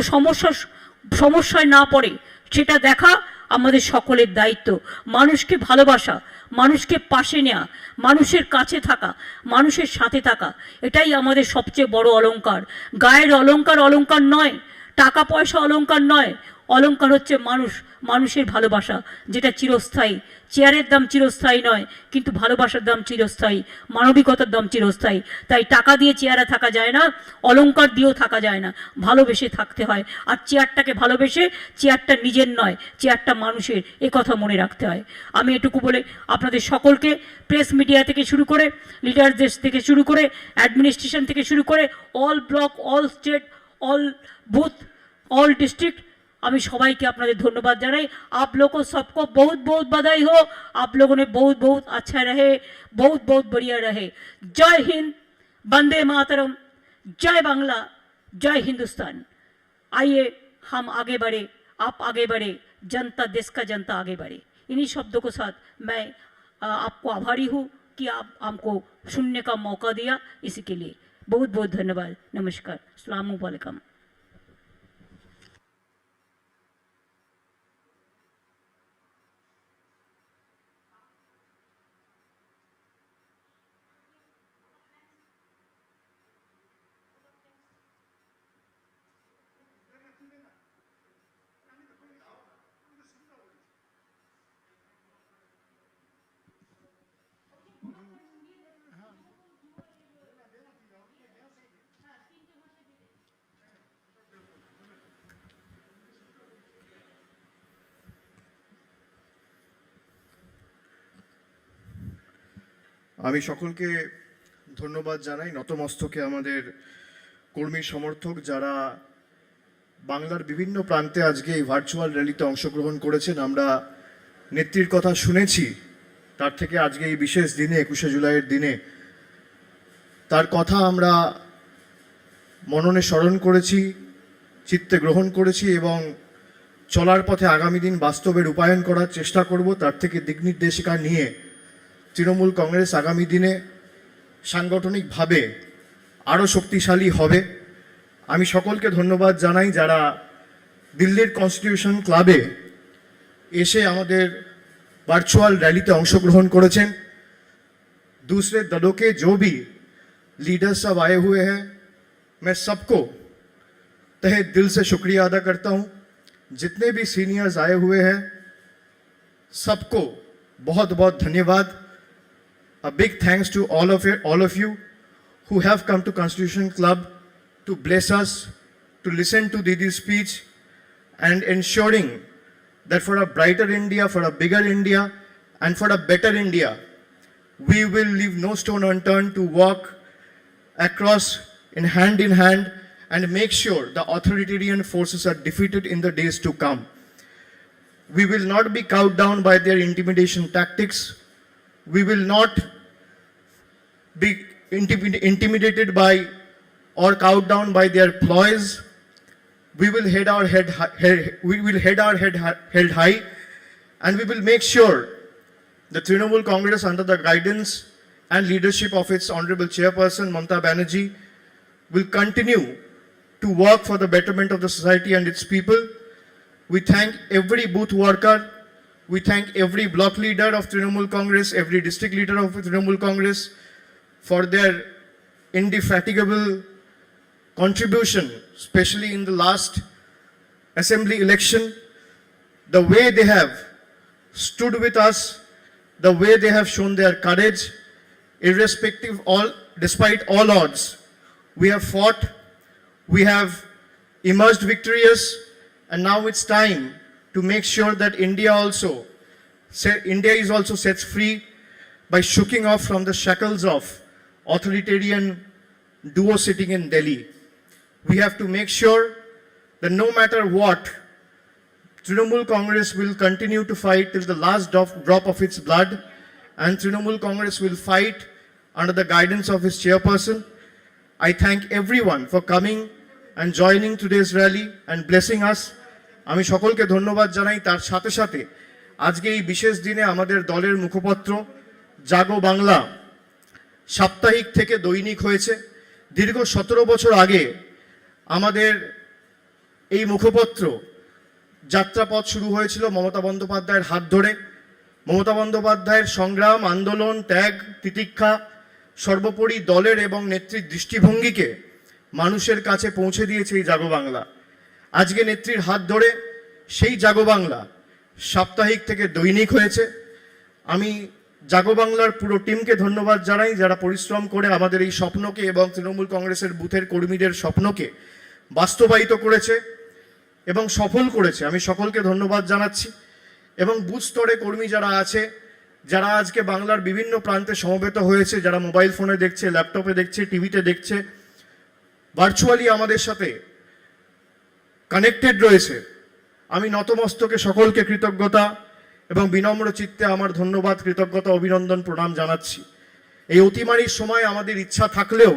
সমস্যায় না পড়ে সেটা দেখা আমাদের সকলের দায়িত্ব। মানুষকে ভালোবাসা, মানুষকে পাশে নেওয়া, মানুষের কাছে থাকা, মানুষের সাথে থাকা, এটাই আমাদের সবচেয়ে বড় অলংকার। গায়ের অলংকার অলংকার নয়, টাকা পয়সা অলংকার নয়, অলংকার হচ্ছে মানুষ, মানুষের ভালোবাসা, যেটা চিরস্থায়ী। চেয়ারের দাম চিরস্থায়ী নয়, কিন্তু ভালোবাসার দাম চিরস্থায়ী, মানবিকতার দাম চিরস্থায়ী। তাই টাকা দিয়ে চেয়ারে থাকা যায় না, অলংকার দিয়েও থাকা যায় না, ভালোবেসে থাকতে হয়। আর চেয়ারটাকে ভালোবেসে, চেয়ারটা নিজের নয়, চেয়ারটা মানুষের, এ কথা মনে রাখতে হয়। আমি এটুকু বলে আপনাদের সকলকে, প্রেস মিডিয়া থেকে শুরু করে, লিডারদের থেকে শুরু করে, অ্যাডমিনিস্ট্রেশন থেকে শুরু করে, all block, all state, all booth, all district, আমি সবাইকে আপনাদের ধন্যবাদ জানাই। आप लोग को सबको बहुत बहुत बधाई हो। आप लोगों ने बहुत बहुत अच्छा रहे, बहुत बहुत बढ़िया रहे। जय हिंद, वंदे मातरम, जय बांग्ला, जय हिंदुस्तान। आइए हम आगे बढ़े, आप आगे बढ़े, जनता, देश का जनता आगे बढ़े। इन्हीं शब्दों के साथ मैं आपको आभारी हूँ कि आप हमको सुनने का मौका दिया, इसी के लिए बहुत बहुत धन्यवाद। नमस्कार, अस्सलाम वालेकुम। আমি সকলকে ধন্যবাদ জানাই, নতমস্তকে আমাদের কর্মী সমর্থক যারা বাংলার বিভিন্ন প্রান্তে আজকে এই ভার্চুয়াল র্যালিতে অংশগ্রহণ করেছেন। আমরা নেত্রীর কথা শুনেছি, তার থেকে আজকে এই বিশেষ দিনে, 21শে জুলাইয়ের দিনে তার কথা আমরা মননে স্মরণ করেছি, চিত্তে গ্রহণ করেছি এবং চলার পথে আগামী দিন বাস্তবে রূপায়ণ করার চেষ্টা করব। তার থেকে দিক নির্দেশিকা নিয়ে তৃণমূল কংগ্রেস আগামী দিনে সাংগঠনিকভাবে আরও শক্তিশালী হবে। আমি সকলকে ধন্যবাদ জানাই যারা দিল্লির কনস্টিটিউশন ক্লাবে এসে আমাদের ভার্চুয়াল रैली अंशग्रहण करेছেন। दूसरे दलों के जो भी लीडर्स सब आए हुए हैं, मैं सबको तहे दिल से शुक्रिया अदा करता हूं। जितने भी सीनियर्स आए हुए हैं सबको बहुत बहुत धन्यवाद। A big thanks to all of you who have come to Constitution Club to bless us, to listen to Didi's speech and ensuring that for a brighter India, for a bigger India and for a better India, we will leave no stone unturned to walk across in hand and make sure the authoritarian forces are defeated in the days to come. We will not be cowed down by their intimidation tactics. We will not be intimidated by or cowed down by their ploys. We will head our head held high, and we will make sure the Trinamool Congress, under the guidance and leadership of its Honorable Chairperson Mamata Banerjee, will continue to work for the betterment of the society and its people. We thank every booth worker. We thank every block leader of Trinamool Congress, every district leader of Trinamool Congress for their indefatigable contribution, especially in the last assembly election. The way they have stood with us, the way they have shown their courage, irrespective despite all odds, we have fought, we have emerged victorious, and now it's time to make sure that India is also set free by shaking off from the shackles of authoritarian duo sitting in Delhi. We have to make sure that no matter what, Trinamool Congress will continue to fight till the last drop of its blood, and Trinamool Congress will fight under the guidance of its chairperson. I thank everyone for coming and joining today's rally and blessing us. আমি সকলকে ধন্যবাদ জানাই। তার সাথে সাথে আজকে এই বিশেষ দিনে আমাদের দলের মুখপত্র জাগো বাংলা সাপ্তাহিক থেকে দৈনিক হয়েছে। দীর্ঘ 17 বছর আগে আমাদের এই মুখপত্র যাত্রাপথ শুরু হয়েছিল মমতা বন্দ্যোপাধ্যায়ের হাত ধরে। মমতা বন্দ্যোপাধ্যায়ের সংগ্রাম, আন্দোলন, ত্যাগ, তিতিক্ষা, সর্বোপরি দলের এবং নেত্রীর দৃষ্টিভঙ্গিকে মানুষের কাছে পৌঁছে দিয়েছে এই জাগো বাংলা। আজকে নেত্রীর হাত ধরে সেই জাগো বাংলা সাপ্তাহিক থেকে দৈনিক হয়েছে। আমি জাগো বাংলার পুরো টিমকে ধন্যবাদ জানাই, যারা পরিশ্রম করে আমাদের এই স্বপ্নকে এবং তৃণমূল কংগ্রেসের বুথের কর্মীদের স্বপ্নকে বাস্তবায়িত করেছে এবং সফল করেছে। আমি সকলকে ধন্যবাদ জানাচ্ছি। এবং বুথ স্তরে কর্মী যারা আছে, যারা আজকে বাংলার বিভিন্ন প্রান্তে সমবেত হয়েছে, যারা মোবাইল ফোনে দেখছে, ল্যাপটপে দেখছে, টিভিতে দেখছে, ভার্চুয়ালি আমাদের সাথে কানেক্টেড রয়েছে, আমি নতমস্তকে সকলকে কৃতজ্ঞতা এবং বিনম্র চিত্তে আমার ধন্যবাদ, কৃতজ্ঞতা, অভিনন্দন, প্রণাম জানাচ্ছি। এই অতিমারির সময় আমাদের ইচ্ছা থাকলেও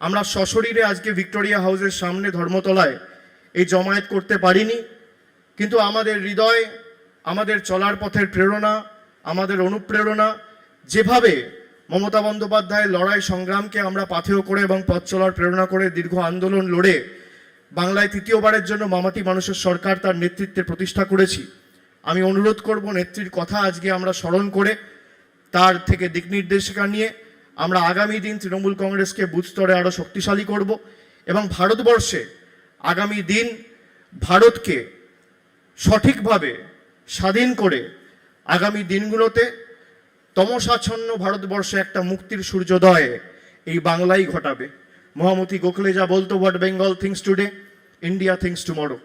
আমরা সশরীরে আজকে ভিক্টোরিয়া হাউসের সামনে ধর্মতলায় এই জমায়েত করতে পারিনি, কিন্তু আমাদের হৃদয়, আমাদের চলার পথের প্রেরণা, আমাদের অনুপ্রেরণা, যেভাবে মমতা বন্দ্যোপাধ্যায়ের লড়াই সংগ্রামকে আমরা পাথেয় করে এবং পথ চলার প্রেরণা করে দীর্ঘ আন্দোলন লড়ে বাংলায় তৃতীয়বারের জন্য মামাটি মানুষের সরকার তার নেতৃত্বে প্রতিষ্ঠা করেছি। আমি অনুরোধ করব, নেত্রীর কথা আজকে আমরা স্মরণ করে তার থেকে দিক নির্দেশিকা নিয়ে আমরা আগামী দিন তৃণমূল কংগ্রেসকে বুথ স্তরে আরও শক্তিশালী করব এবং ভারতবর্ষে আগামী দিন ভারতকে সঠিকভাবে স্বাধীন করে আগামী দিনগুলোতে তমসাচ্ছন্ন ভারতবর্ষে একটা মুক্তির সূর্যোদয় এই বাংলাই ঘটাবে। মহামতি গোখলে যা বলতো, what Bengal things today, India things tomorrow.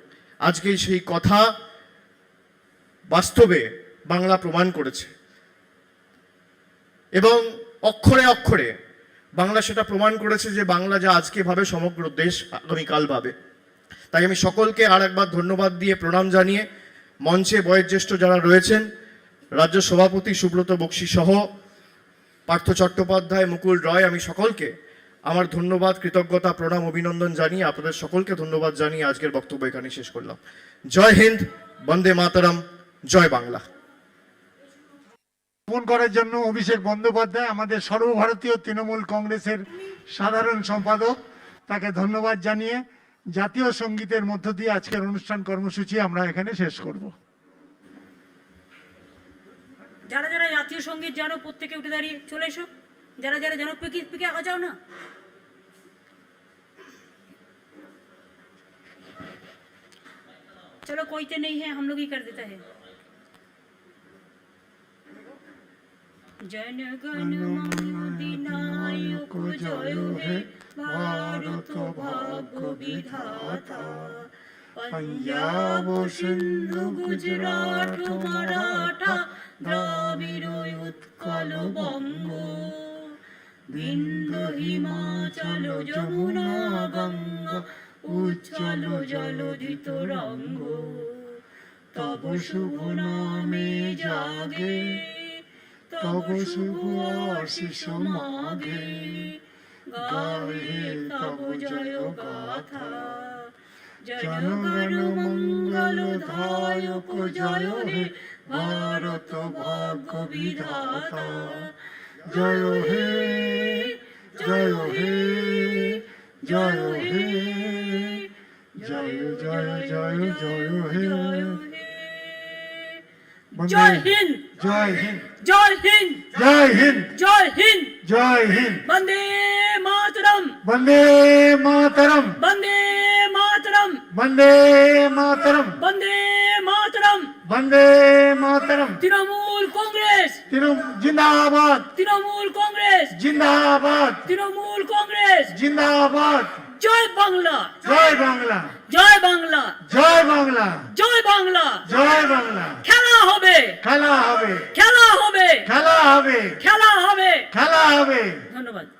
আজকে সেই কথা বাস্তবে বাংলা প্রমাণ করেছে এবং অক্ষরে অক্ষরে বাংলা সেটা প্রমাণ করেছে যে বাংলা যা আজকে ভাবে সমগ্র দেশ আগামীকাল ভাবে। তাই আমি সকলকে আর একবার ধন্যবাদ দিয়ে প্রণাম জানিয়ে মঞ্চে বয়োজ্যেষ্ঠ যারা রয়েছেন, রাজ্য সভাপতি সুব্রত বক্সী সহ পার্থ চট্টোপাধ্যায়, মুকুল রয়, আমি সকলকে আমার ধন্যবাদ, কৃতজ্ঞতা, প্রণাম, অভিনন্দন জানিয়ে আপনাদের সকলকে ধন্যবাদ জানিয়ে আজকের বক্তব্য এখানে শেষ করলাম। জয় হিন্দ, বন্দে মাতরম, জয় বাংলা। উদ্বোধন করার জন্য অভিষেক বন্দ্যোপাধ্যায়, আমাদের সর্বভারতীয় তৃণমূল কংগ্রেসের সাধারণ সম্পাদক, তাকে ধন্যবাদ জানিয়ে জাতীয় সঙ্গীতের মধ্য দিয়ে আজকের অনুষ্ঠান কর্মসূচি আমরা এখানে শেষ করব। যারা যারা জাতীয় সঙ্গীত জানো প্রত্যেকে উঠে দাঁড়িয়ে চলে এসো। যারা যারা জানো পিকে আগে যাও না। चलो कोई तो नहीं है, हम लोग ही कर देता है। जन गण मन अधिनायक जय हे भारत भाग्य विधाता, पंजाब सिंधु गुजरात मराठा द्राविड़ उत्कल बंग, बिंदु हिमाचल यमुना गंगा उज्ज्वल जलोदित रंग, तब शुभ नामे जागे तब शुभ आशीष मागे, गाहे तब जय गाथा, जनगण मंगल दायक जय हे भारत भाग्य विधाता, जय हे जय हे জয় হে জয় জয় জয় জয় হে জয় হিন্দ জয় হিন্দ জয় হিন্দ জয় হিন্দ জয় হিন্দ জয় হিন্দ বন্দে মাতরম বন্দে মাতরম বন্দে মাতরম বন্দে মাতরম বন্দে মাতরম বন্দে মাতরম তৃণমূল কংগ্রেস জিন্দাবাদ তৃণমূল কংগ্রেস জিন্দাবাদ তৃণমূল কংগ্রেস জিন্দাবাদ জয় বাংলা জয় বাংলা জয় বাংলা জয় বাংলা জয় বাংলা জয় বাংলা খেলা হবে খেলা হবে খেলা হবে খেলা হবে খেলা হবে খেলা হবে ধন্যবাদ